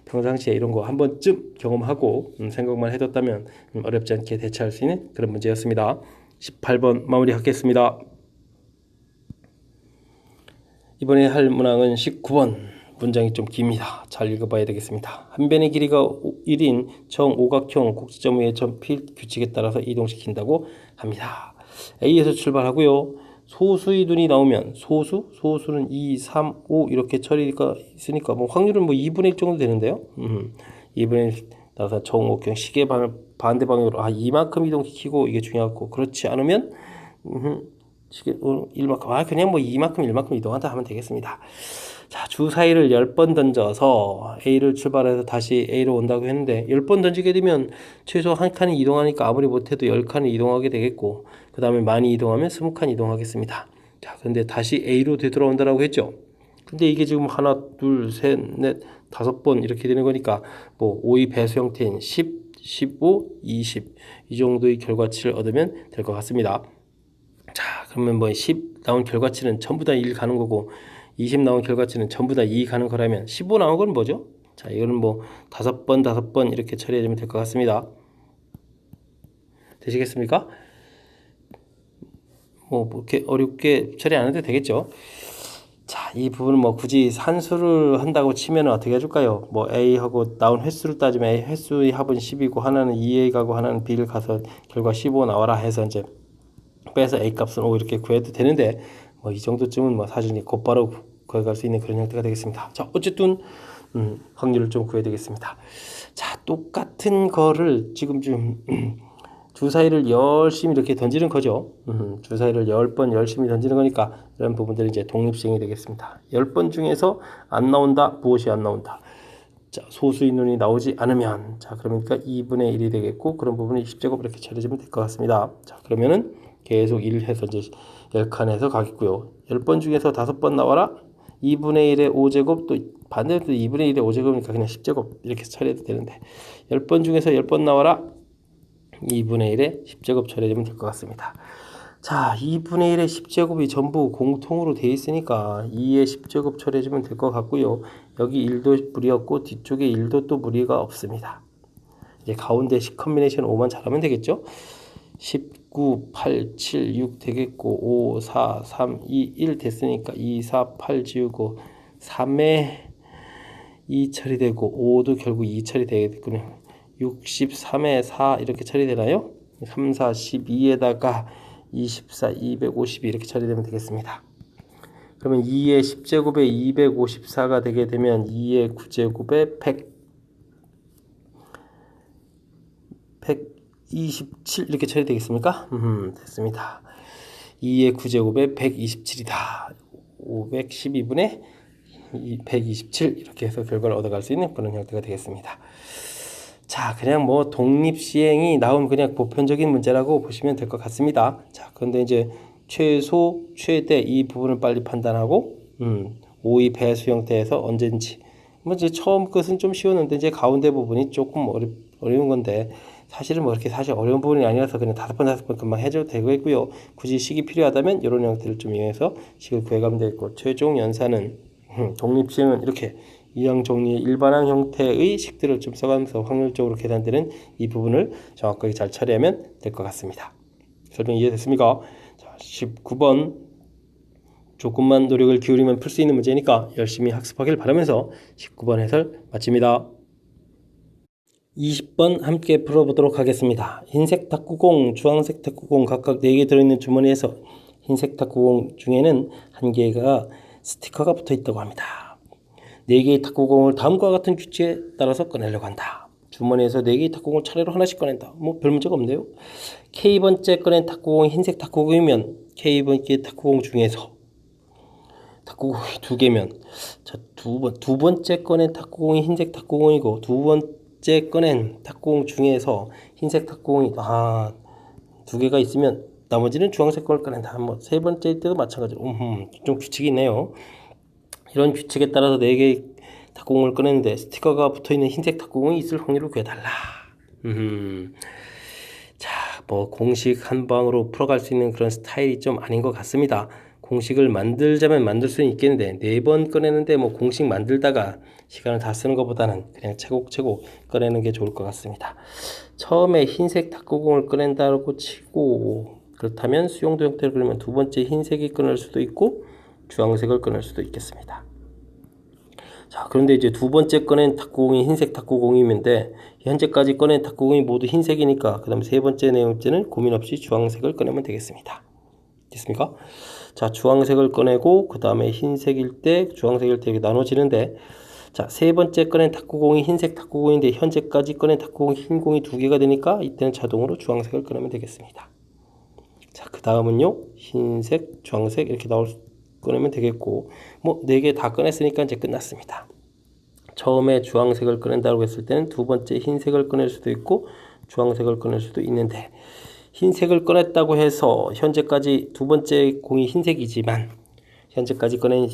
평상시에 이런 거 한 번쯤 경험하고 생각만 해뒀다면 어렵지 않게 대처할 수 있는 그런 문제였습니다. 18번 마무리하겠습니다. 이번에 할 문항은 19번. 문장이 좀 깁니다. 잘 읽어봐야 되겠습니다. 한 변의 길이가 1인 정오각형 곡지점 위의 점필 규칙에 따라서 이동시킨다고 합니다. A에서 출발하고요. 소수의 눈이 나오면 소수는 2, 3, 5 이렇게 처리가 있으니까 뭐 확률은 뭐 2분의 1 정도 되는데요. 2분의 1 따라서 정오각형 시계 반대 방향으로 이만큼 이동시키고 이게 중요하고, 그렇지 않으면 시계 1만큼 그냥 뭐 이만큼 1만큼 이동한다 하면 되겠습니다. 자, 주사위를 10번 던져서 A를 출발해서 다시 A로 온다고 했는데 10번 던지게 되면 최소 한 칸이 이동하니까 아무리 못해도 10칸을 이동하게 되겠고, 그 다음에 많이 이동하면 20칸 이동하겠습니다. 자, 근데 다시 A로 되돌아온다라고 했죠. 근데 이게 지금 하나, 둘, 셋, 넷, 5번 이렇게 되는 거니까 뭐 5의 배수 형태인 10, 15, 20 이 정도의 결과치를 얻으면 될 것 같습니다. 자, 그러면 뭐 10 나온 결과치는 전부 다 1 가는 거고 20 나온 결과치는 전부 다 2 가는 거라면 15 나온 건 뭐죠? 자, 이거는 뭐 5번 이렇게 처리해주면 될 것 같습니다. 되시겠습니까? 뭐 이렇게 어렵게 처리 안 해도 되겠죠? 자, 이 부분은 뭐 굳이 산수를 한다고 치면 어떻게 해줄까요? 뭐 A하고 나온 횟수를 따지면 A 횟수의 합은 10이고 하나는 2A 가고 하나는 B를 가서 결과 15 나와라 해서 이제 빼서 A 값은 5 이렇게 구해도 되는데, 뭐 이 정도쯤은 뭐 사실 곧바로 구해갈 수 있는 그런 형태가 되겠습니다. 자, 어쨌든 확률을 좀 구해야 되겠습니다. 자, 똑같은 거를 지금 좀 주사위를 열심히 이렇게 던지는 거죠. 주사위를 10번 열심히 던지는 거니까 이런 부분들이 이제 독립시행이 되겠습니다. 10번 중에서 안 나온다. 무엇이 안 나온다? 자, 소수의 눈이 나오지 않으면, 자, 그러니까 2분의 1이 되겠고, 그런 부분이 10제곱 이렇게 처리해주면 될 것 같습니다. 자, 그러면은 계속 1 해서 이제 10칸에서 가겠고요. 10번 중에서 5번 나와라. 2분의 1의 5제곱, 또 반대로 2분의 1의 5제곱이니까 그냥 10제곱 이렇게 처리해도 되는데, 10번 중에서 10번 나와라. 2분의 1의 10제곱 처리해주면 될 것 같습니다. 자, 2분의 1의 10제곱이 전부 공통으로 되어 있으니까 2의 10제곱 처리해주면 될 것 같고요. 여기 1도 무리였고 뒤쪽에 1도 또 무리가 없습니다. 이제 가운데 10 컨비네이션 5만 잘하면 되겠죠. 19, 8, 7, 6 되겠고 5, 4, 3, 2, 1 됐으니까 2, 4, 8 지우고 3에 2 처리되고 5도 결국 2 처리되겠군요. 63에 4 이렇게 처리되나요? 3, 4, 12에다가 24, 252 이렇게 처리되면 되겠습니다. 그러면 2의 10제곱에 254가 되게 되면 2의 9제곱에 127 이렇게 처리되겠습니까? 됐습니다. 2의 9제곱에 127이다. 512분의 127 이렇게 해서 결과를 얻어갈 수 있는 그런 형태가 되겠습니다. 자, 그냥 뭐 독립시행이 나온 그냥 보편적인 문제라고 보시면 될 것 같습니다. 자, 그런데 이제 최소, 최대 이 부분을 빨리 판단하고 5의 배수 형태에서 언제든지 뭐 이제 처음 것은 좀 쉬웠는데 이제 가운데 부분이 조금 어려운 건데 사실은 뭐 이렇게 사실 어려운 부분이 아니라서 그냥 5번 금방 해줘도 되고요. 굳이 식이 필요하다면 이런 형태를 좀 이용해서 식을 구해가면 되겠고 최종 연산은 독립시행은 이렇게 이항 종류의 일반항 형태의 식들을 좀 써가면서 확률적으로 계산되는 이 부분을 정확하게 잘 처리하면 될 것 같습니다. 설명 이해됐습니까? 자, 19번 조금만 노력을 기울이면 풀 수 있는 문제니까 열심히 학습하길 바라면서 19번 해설 마칩니다. 20번 함께 풀어보도록 하겠습니다. 흰색 탁구공, 주황색 탁구공 각각 4개 들어있는 주머니에서 흰색 탁구공 중에는 1개가 스티커가 붙어 있다고 합니다. 4개의 탁구공을 다음과 같은 규칙에 따라서 꺼내려고 한다. 주머니에서 4개의 탁구공을 차례로 하나씩 꺼낸다. 뭐 별 문제가 없네요. K번째 꺼낸 탁구공이 흰색 탁구공이면 K번째 탁구공 중에서 탁구공이 2개면 자, 두 번째 꺼낸 탁구공이 흰색 탁구공이고 두 번째 꺼낸 탁구공 중에서 흰색 탁구공이 2개가 있으면 나머지는 주황색 걸 꺼낸다. 뭐 세 번째 때도 마찬가지로 좀 규칙이 있네요. 이런 규칙에 따라서 4개의 탁구공을 꺼냈는데 스티커가 붙어있는 흰색 탁구공이 있을 확률을 구해달라. 자, 뭐 공식 한 방으로 풀어갈 수 있는 그런 스타일이 좀 아닌 것 같습니다. 공식을 만들자면 만들 수는 있겠는데 4번 꺼내는데 뭐 공식 만들다가 시간을 다 쓰는 것보다는 그냥 차곡차곡 꺼내는 게 좋을 것 같습니다. 처음에 흰색 탁구공을 꺼낸다고 치고 그렇다면 수용도 형태를 그리면 두 번째 흰색이 꺼낼 수도 있고 주황색을 꺼낼 수도 있겠습니다. 자, 그런데 이제 두 번째 꺼낸 탁구공이 흰색 탁구공이면데 현재까지 꺼낸 탁구공이 모두 흰색이니까 그 다음 세 번째 네 번째는 고민 없이 주황색을 꺼내면 되겠습니다. 됐습니까? 자, 주황색을 꺼내고 그 다음에 흰색일 때 주황색일 때 이렇게 나눠지는데 자, 세 번째 꺼낸 탁구공이 흰색 탁구공인데 현재까지 꺼낸 탁구공이 흰 공이 2개가 되니까 이때는 자동으로 주황색을 꺼내면 되겠습니다. 자, 그 다음은요 흰색, 주황색 이렇게 꺼내면 되겠고 뭐 4개 다 꺼냈으니까 이제 끝났습니다. 처음에 주황색을 꺼낸다고 했을 때는 두 번째 흰색을 꺼낼 수도 있고 주황색을 꺼낼 수도 있는데 흰색을 꺼냈다고 해서 현재까지 두 번째 공이 흰색이지만 현재까지 꺼낸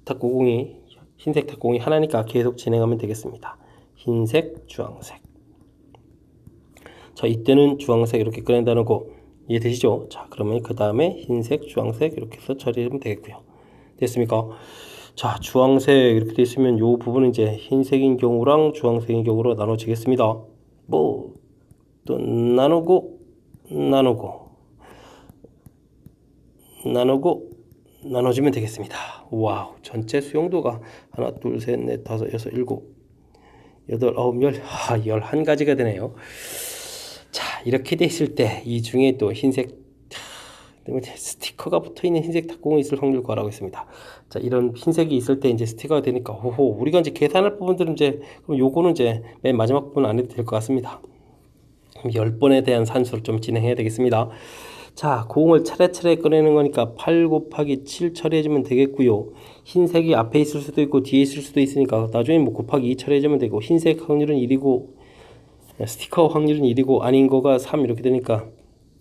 탁구공이 흰색 탁구공이 하나니까 계속 진행하면 되겠습니다. 흰색, 주황색. 자, 이때는 주황색 이렇게 꺼낸다는 거 이해되시죠? 자, 그러면 그 다음에 흰색, 주황색 이렇게 해서 처리하면 되겠고요. 됐습니까? 자, 주황색 이렇게 되어 있으면 이 부분은 이제 흰색인 경우랑 주황색인 경우로 나눠지겠습니다. 뭐 또 나눠주면 되겠습니다. 와우, 전체 수용도가 하나, 둘, 셋, 넷, 다섯, 여섯, 일곱, 여덟, 아홉, 열, 11가지가 되네요. 자, 이렇게 돼 있을 때 이 중에 또 흰색 스티커가 붙어있는 흰색 탁구공이 있을 확률 구하라고 했습니다. 자, 이런 흰색이 있을 때 이제 스티커가 되니까 우리가 이제 계산할 부분들은 이제 그럼 요거는 이제 맨 마지막 부분 안 해도 될 것 같습니다. 10번에 대한 산수를 좀 진행해야 되겠습니다. 자, 공을 차례차례 꺼내는 거니까 8 곱하기 7 처리해주면 되겠고요. 흰색이 앞에 있을 수도 있고 뒤에 있을 수도 있으니까 나중에 뭐 곱하기 2 처리해주면 되고 흰색 확률은 1이고 스티커 확률은 1이고 아닌 거가 3 이렇게 되니까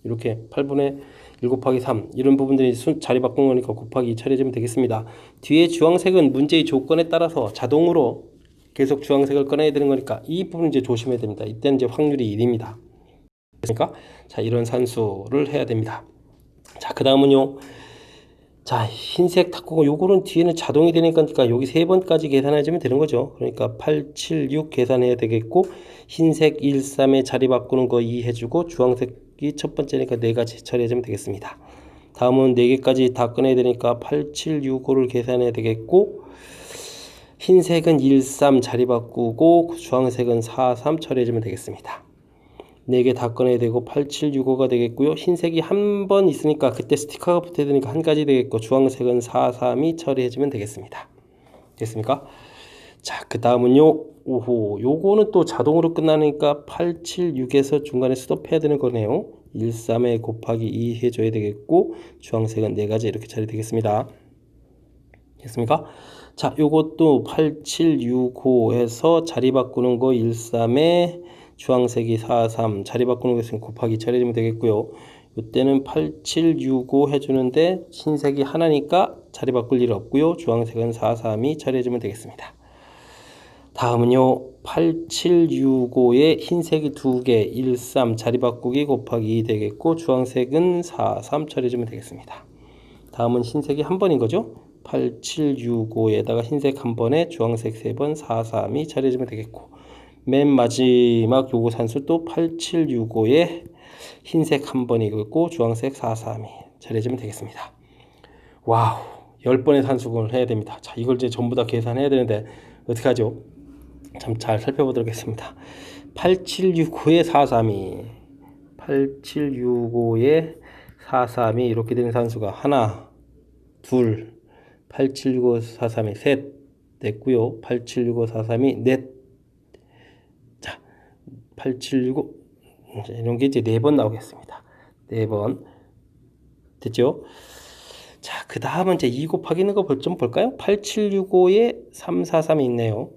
이렇게 8분의 1 곱하기 3 이런 부분들이 자리 바꾼 거니까 곱하기 2 처리해주면 되겠습니다. 뒤에 주황색은 문제의 조건에 따라서 자동으로 계속 주황색을 꺼내야 되는 거니까 이 부분 이제 조심해야 됩니다. 이때는 이제 확률이 1입니다. 그러니까 자, 이런 산수를 해야 됩니다. 자, 그 다음은요. 자, 흰색 탁구공 요거는 뒤에는 자동이 되니까 여기 3번까지 계산해주면 되는 거죠. 그러니까 8, 7, 6 계산해야 되겠고 흰색 1, 3에 자리 바꾸는 거 2 해주고 주황색이 첫 번째니까 4가지 처리해주면 되겠습니다. 다음은 4개까지 다 꺼내야 되니까 8, 7, 6, 5를 계산해야 되겠고 흰색은 1, 3 자리 바꾸고 주황색은 4, 3 처리해주면 되겠습니다. 4개 다 꺼내야 되고 8765가 되겠고요. 흰색이 한 번 있으니까 그때 스티커가 붙어야 되니까 한 가지 되겠고 주황색은 432 처리해주면 되겠습니다. 됐습니까? 자, 그 다음은요. 오호, 요거는 또 자동으로 끝나니까 876에서 중간에 스톱해야 되는 거네요. 13에 곱하기 2 해줘야 되겠고 주황색은 4가지 이렇게 처리되겠습니다. 됐습니까? 자, 요것도 8765에서 자리 바꾸는 거 13에 주황색이 43 자리 바꾸는 것은 곱하기 처리해주면 되겠고요. 이때는 8765 해주는데 흰색이 하나니까 자리 바꿀 일 없고요. 주황색은 432 처리해주면 되겠습니다. 다음은요. 8765에 흰색이 2개 13 자리 바꾸기 곱하기 2 되겠고 주황색은 43 처리해주면 되겠습니다. 다음은 흰색이 한 번인 거죠. 8765에다가 흰색 한 번에 주황색 3번 432 처리해주면 되겠고 맨 마지막 요거 산수 또 8765에 흰색 한 번이고 주황색 432 처리해주면 되겠습니다. 와우, 10번의 산수를 해야 됩니다. 자, 이걸 이제 전부 다 계산해야 되는데 어떻게 하죠? 참 잘 살펴보도록 하겠습니다. 8765에 432 8765에 432 이렇게 되는 산수가 하나, 둘, 8765, 432, 셋 됐고요. 8765, 432, 넷. 자, 8765 이런 게 이제 4번 나오겠습니다. 4번 됐죠? 자, 그 다음은 이제 2 곱하기는 거 좀 볼까요? 8765에 343이 있네요.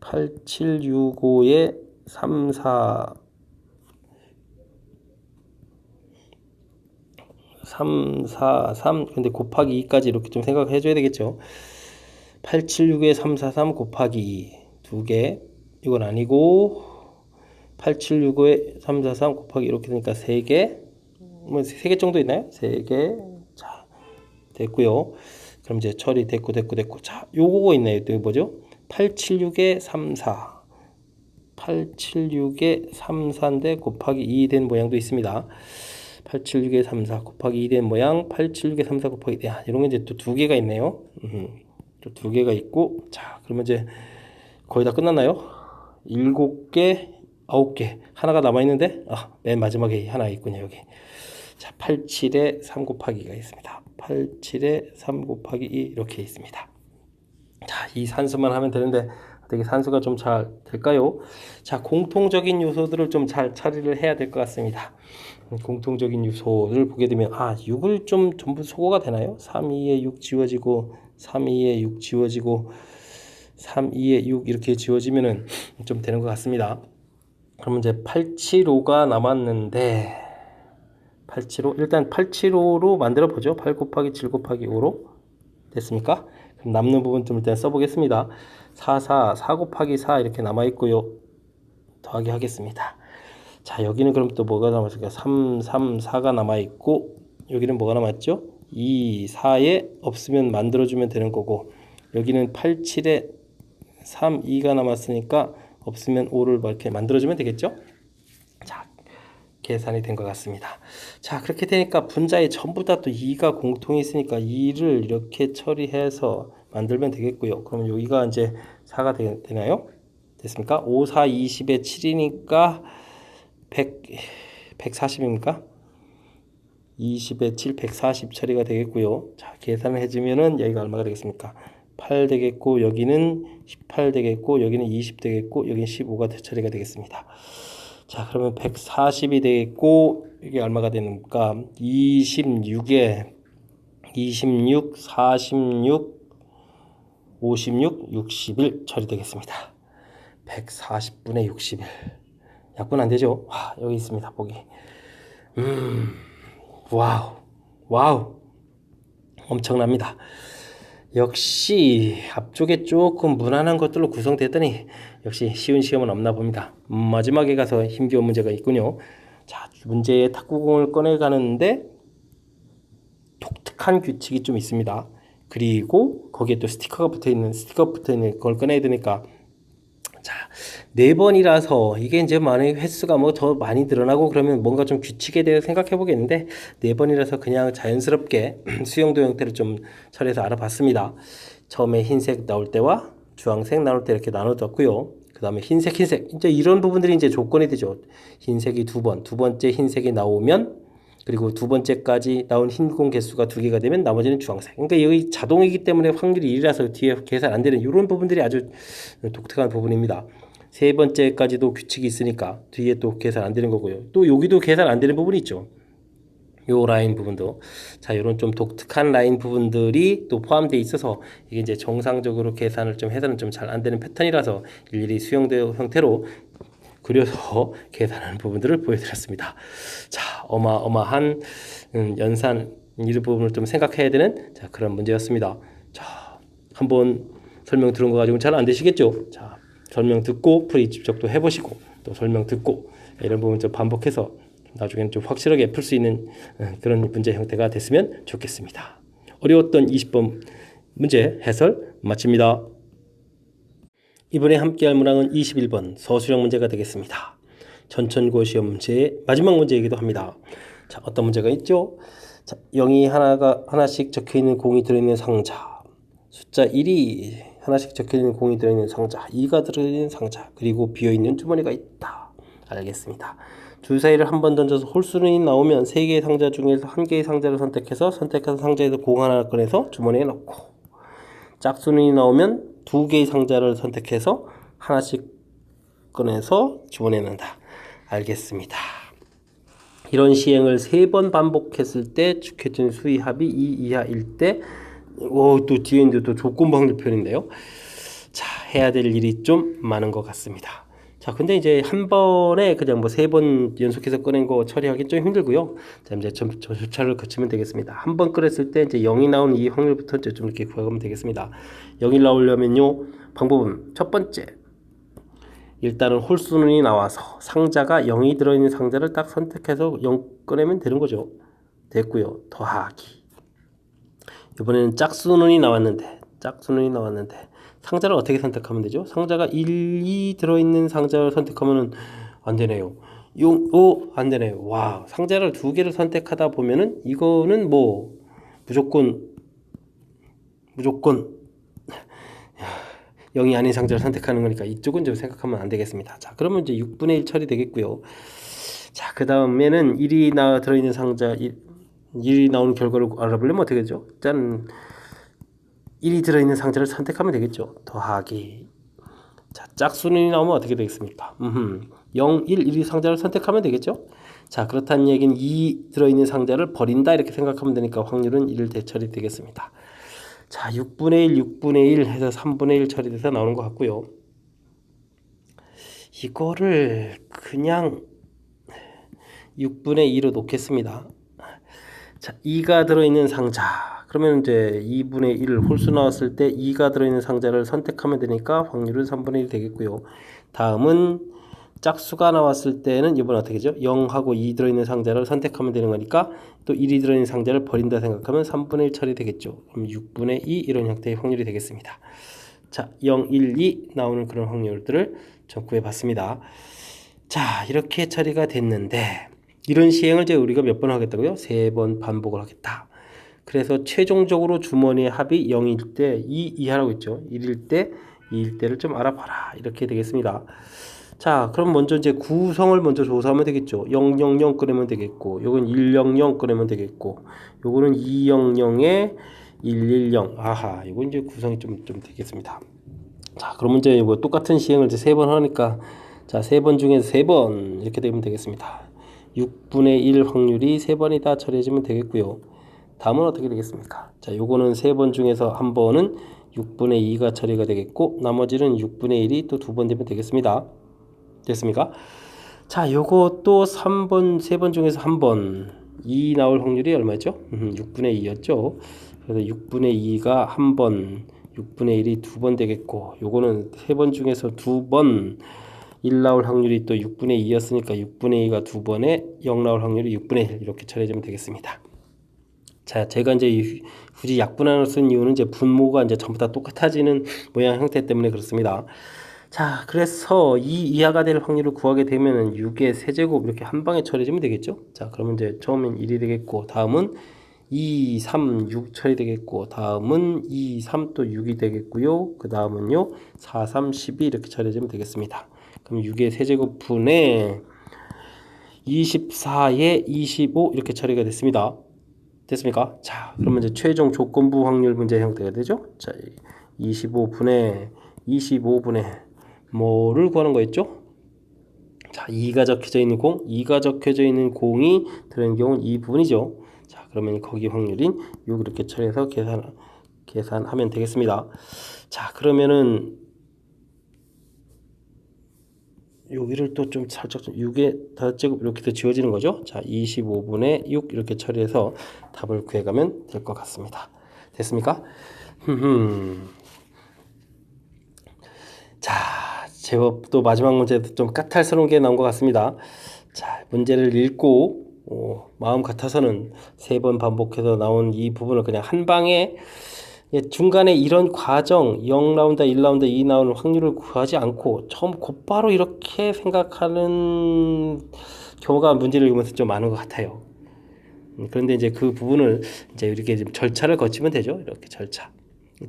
8765에 343 근데 곱하기 2까지 이렇게 좀 생각해 줘야 되겠죠. 876에 343 곱하기 2 2개 이건 아니고 8765에 343 곱하기 이렇게 되니까 3개 뭐 3개 정도 있나요? 3개 자 됐고요. 그럼 이제 처리 됐고 자 요거 있네요. 또 뭐죠? 876에 34 876에 34인데 곱하기 2 된 모양도 있습니다. 876에 34 곱하기 2 된 모양 876에 34 곱하기 2 이런 게 이제 또 2개가 있네요. 또 2개가 있고 자 그러면 이제 거의 다 끝났나요? 7개 9개 하나가 남아있는데 맨 마지막에 하나 있군요. 여기 자 87에 3 곱하기가 있습니다. 87에 3 곱하기 2 이렇게 있습니다. 자, 이 산수만 하면 되는데 어떻게 산수가 좀 잘 될까요? 자, 공통적인 요소들을 좀 잘 처리를 해야 될 것 같습니다. 공통적인 요소를 보게 되면 6을 좀 전부 소거가 되나요? 3, 2에 6 지워지고 3, 2에 6 지워지고 3, 2에 6 이렇게 지워지면은 좀 되는 것 같습니다. 그러면 이제 875가 남았는데 875 일단 875로 만들어 보죠. 8 곱하기 7 곱하기 5로 됐습니까? 그럼 남는 부분 좀 일단 써보겠습니다. 4 곱하기 4 이렇게 남아있고요. 더하기 하겠습니다. 자, 여기는 그럼 또 뭐가 남았을까요? 3, 4가 남아있고 여기는 뭐가 남았죠? 2, 4에 없으면 만들어주면 되는 거고 여기는 8, 7에 3, 2가 남았으니까 없으면 5를 이렇게 만들어주면 되겠죠? 자, 계산이 된 것 같습니다. 자, 그렇게 되니까 분자에 전부 다 또 2가 공통이 있으니까 2를 이렇게 처리해서 만들면 되겠고요. 그러면 여기가 이제 4가 되나요? 됐습니까? 5, 4, 20에 7이니까 140입니까? 20에 7, 140 처리가 되겠고요. 자, 계산을 해주면은 여기가 얼마가 되겠습니까? 8 되겠고, 여기는 18 되겠고, 여기는 20 되겠고, 여기는 15가 처리가 되겠습니다. 자, 그러면 140이 되겠고, 이게 얼마가 되는가? 26에 26, 46, 56, 61 처리되겠습니다. 140분의 61. 약분 안 되죠? 여기 있습니다. 보기. 와우. 엄청납니다. 역시 앞쪽에 조금 무난한 것들로 구성되더니 역시 쉬운 시험은 없나 봅니다. 마지막에 가서 힘겨운 문제가 있군요. 자, 문제의 탁구공을 꺼내가는데 독특한 규칙이 좀 있습니다. 그리고 거기에 또 스티커 붙어 있는 걸 꺼내야 되니까 자, 4번이라서 이게 이제 만약에 횟수가 뭐 더 많이 늘어나고 그러면 뭔가 좀 규칙에 대해서 생각해 보겠는데 4번이라서 그냥 자연스럽게 수용도 형태를 좀 처리해서 알아봤습니다. 처음에 흰색 나올 때와 주황색 나올 때 이렇게 나눠뒀고요. 그 그 다음에 흰색. 이제 이런 부분들이 이제 조건이 되죠. 흰색이 두 번째 흰색이 나오면, 그리고 두 번째까지 나온 흰 공 개수가 두 개가 되면 나머지는 주황색. 그러니까 여기 자동이기 때문에 확률이 1이라서 뒤에 계산 안 되는 이런 부분들이 아주 독특한 부분입니다. 세 번째까지도 규칙이 있으니까 뒤에 또 계산 안 되는 거고요. 또 여기도 계산 안 되는 부분이 있죠. 요 라인 부분도. 자, 요런 좀 독특한 라인 부분들이 또 포함되어 있어서 이게 이제 정상적으로 계산을 좀 해서는 좀 잘 안 되는 패턴이라서 일일이 수형대 형태로 그려서 계산하는 부분들을 보여드렸습니다. 자, 어마어마한 연산 이런 부분을 좀 생각해야 되는 자, 그런 문제였습니다. 자, 한번 설명 들은 거 가지고는 잘 안 되시겠죠? 자, 설명 듣고 풀이 직접 또 해보시고 또 설명 듣고 이런 부분 좀 반복해서 나중에는 좀 확실하게 풀 수 있는 그런 문제 형태가 됐으면 좋겠습니다. 어려웠던 20번 문제 해설 마칩니다. 이번에 함께할 문항은 21번 서술형 문제가 되겠습니다. 전천고 시험 문제의 마지막 문제이기도 합니다. 자, 어떤 문제가 있죠? 자, 0이 하나씩 적혀있는 공이 들어있는 상자, 숫자 1이 하나씩 적혀있는 공이 들어있는 상자, 2가 들어있는 상자, 그리고 비어있는 주머니가 있다. 알겠습니다. 주사위를 한 번 던져서 홀수는 나오면 3개의 상자 중에서 1개의 상자를 선택해서 선택한 상자에서 공 하나 꺼내서 주머니에 넣고, 짝수는 나오면 2개의 상자를 선택해서 하나씩 꺼내서 주머니에 넣는다. 알겠습니다. 이런 시행을 3번 반복했을 때 축해진 수의 합이 2 이하일 때, 또 뒤에 있는 또 조건부 확률 표현인데요. 자, 해야 될 일이 좀 많은 것 같습니다. 자, 근데 이제 한 번에 그냥 뭐 3번 연속해서 꺼낸 거 처리하기 좀 힘들고요. 자, 이제 절차를 거치면 되겠습니다. 한 번 꺼냈을 때 이제 0이 나오는 이 확률부터 이제 좀 이렇게 구하면 되겠습니다. 0이 나오려면요, 방법은 첫 번째, 일단은 홀수는이 나와서 상자가 0이 들어있는 상자를 딱 선택해서 0 꺼내면 되는 거죠. 됐고요. 더하기. 이번에는 짝수는이 나왔는데 상자를 어떻게 선택하면 되죠? 상자가 1이 들어있는 상자를 선택하면 안 되네요. 안 되네요. 와, 상자를 2개를 선택하다 보면은 이거는 뭐 무조건 0이 아닌 상자를 선택하는 거니까 이쪽은 좀 생각하면 안 되겠습니다. 자, 그러면 이제 6분의 1 처리되겠고요. 자, 그 다음에는 1이 들어있는 상자, 1이 나오는 결과를 알아보려면 어떻게 되죠? 일단 1이 들어있는 상자를 선택하면 되겠죠. 더하기. 자, 짝수는 나오면 어떻게 되겠습니까? 0, 1, 1이 상자를 선택하면 되겠죠. 자, 그렇다는 얘기는 2 들어있는 상자를 버린다 이렇게 생각하면 되니까 확률은 1 대처리 되겠습니다. 자, 6분의 1 해서 3분의 1 처리돼서 나오는 것 같고요. 이거를 그냥 6분의 2로 놓겠습니다. 자, 2가 들어있는 상자. 그러면 이제 2분의 1 홀수 나왔을 때 2가 들어있는 상자를 선택하면 되니까 확률은 3분의 1 되겠고요. 다음은 짝수가 나왔을 때는 이번에 어떻게 되죠? 0하고 2 들어있는 상자를 선택하면 되는 거니까 또 1이 들어있는 상자를 버린다 생각하면 3분의 1 처리되겠죠. 그럼 6분의 2 이런 형태의 확률이 되겠습니다. 자, 0, 1, 2 나오는 그런 확률들을 좀 구해봤습니다. 자, 이렇게 처리가 됐는데 이런 시행을 이제 우리가 몇 번 하겠다고요? 3번 반복을 하겠다. 그래서 최종적으로 주머니의 합이 0일 때 2 이하라고 했죠. 1일 때 2일 때를 좀 알아봐라. 이렇게 되겠습니다. 자, 그럼 먼저 이제 구성을 먼저 조사하면 되겠죠. 000 꺼내면 되겠고, 요건 100 꺼내면 되겠고, 요거는 200에 110. 아하, 요거 이제 구성이 좀 되겠습니다. 자, 그러면 이제 이거 똑같은 시행을 이제 3번 하니까, 자, 3번 중에서 3번 이렇게 되면 되겠습니다. 6분의 1 확률이 3번이 다 처리해지면 되겠고요. 다음은 어떻게 되겠습니까? 자, 요거는 3번 중에서 한 번은 6분의 2가 처리가 되겠고, 나머지는 6분의 1이 또 2번 되면 되겠습니다. 됐습니까? 자, 요것도 3번 중에서 한 번 2 나올 확률이 얼마죠? 6분의 2였죠. 그래서 6분의 2가 한 번, 6분의 1이 2번 되겠고, 요거는 3번 중에서 2번 1 나올 확률이 또 6분의 2였으니까 6분의 2가 2번에 0 나올 확률이 6분의 1 이렇게 처리하면 되겠습니다. 자, 제가 이제 굳이 약분한을 쓴 이유는 이제 분모가 이제 전부 다 똑같아지는 모양 형태 때문에 그렇습니다. 자, 그래서 2 이하가 될 확률을 구하게 되면은 6의 세제곱 이렇게 한 방에 처리해주면 되겠죠. 자, 그러면 이제 처음엔 1이 되겠고, 다음은 2, 3, 6 처리되겠고, 다음은 2, 3 또 6이 되겠고요. 그 다음은요 4, 3, 12 이렇게 처리해주면 되겠습니다. 그럼 6의 세제곱분에 24에 25 이렇게 처리가 됐습니다. 됐습니까? 자, 그러면 이제 최종 조건부 확률 문제 형태가 되죠. 자, 25분의 뭐를 구하는 거였죠? 자, 2가 적혀져 있는 공, 2가 적혀져 있는 공이 들어있는 경우는 이 부분이죠. 자, 그러면 거기 확률인 6 이렇게 처리해서 계산하면 되겠습니다. 자, 그러면은 여기를 또 좀 살짝 6의 다제곱 이렇게 더 지워지는 거죠. 자, 25분의 6 이렇게 처리해서 답을 구해가면 될 것 같습니다. 됐습니까? 자, 제법 또 마지막 문제도 좀 까탈스러운 게 나온 것 같습니다. 자, 문제를 읽고 마음 같아서는 3번 반복해서 나온 이 부분을 그냥 한 방에 중간에 이런 과정 0 나온다 1 나온다 2 나오는 확률을 구하지 않고 처음 곧바로 이렇게 생각하는 경우가 문제를 읽으면서 좀 많은 것 같아요. 그런데 이제 그 부분을 이제 이렇게 좀 절차를 거치면 되죠. 이렇게 절차.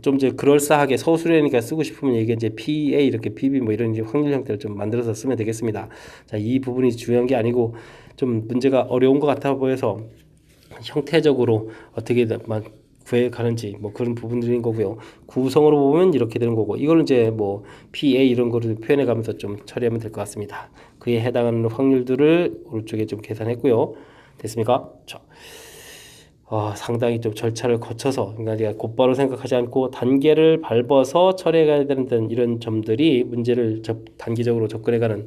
좀 이제 그럴싸하게 서술형이니까 쓰고 싶으면 이게 이제 PA 이렇게 PB 뭐 이런 이제 확률 형태를 좀 만들어서 쓰면 되겠습니다. 자, 이 부분이 중요한 게 아니고 좀 문제가 어려운 것 같아 보여서 형태적으로 어떻게 구해 가는지 뭐 그런 부분들인 거고요. 구성으로 보면 이렇게 되는 거고 이걸 이제 뭐 PA 이런 거를 표현해 가면서 좀 처리하면 될 것 같습니다. 그에 해당하는 확률들을 오른쪽에 좀 계산했고요. 됐습니까? 자, 상당히 좀 절차를 거쳐서 그러니까 곧바로 생각하지 않고 단계를 밟아서 처리해 가야 되는 이런 점들이 문제를 단계적으로 접근해가는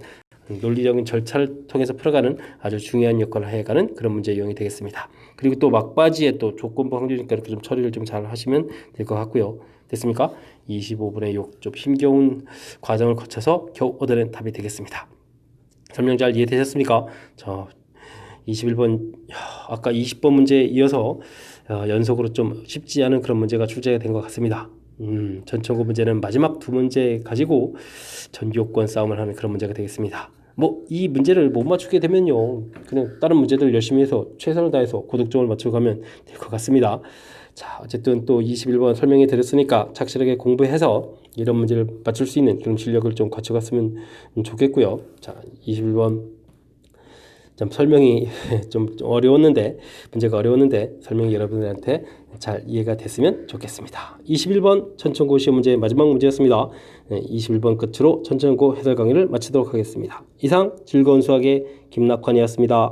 논리적인 절차를 통해서 풀어가는 아주 중요한 역할을 해가는 그런 문제 유형이 되겠습니다. 그리고 또 막바지에 또 조건부 확률이니까 이렇게 좀 처리를 좀 잘 하시면 될 것 같고요. 됐습니까? 25분의 6 좀 힘겨운 과정을 거쳐서 겨우 얻어낸 답이 되겠습니다. 설명 잘 이해되셨습니까? 21번 아까 20번 문제에 이어서 연속으로 좀 쉽지 않은 그런 문제가 출제가 된 것 같습니다. 전천후 문제는 마지막 두 문제 가지고 전교권 싸움을 하는 그런 문제가 되겠습니다. 뭐 이 문제를 못 맞추게 되면요 그냥 다른 문제들 열심히 해서 최선을 다해서 고득점을 맞춰가면 될 것 같습니다. 자, 어쨌든 또 21번 설명해 드렸으니까 착실하게 공부해서 이런 문제를 맞출 수 있는 그런 실력을 좀 갖춰갔으면 좋겠고요. 자, 21번 좀 설명이 좀 어려웠는데 문제가 어려웠는데 설명이 여러분들한테 잘 이해가 됐으면 좋겠습니다. 21번 천천고 시험 문제 마지막 문제였습니다. 21번 끝으로 천천고 해설 강의를 마치도록 하겠습니다. 이상 즐거운 수학의 김낙환이었습니다.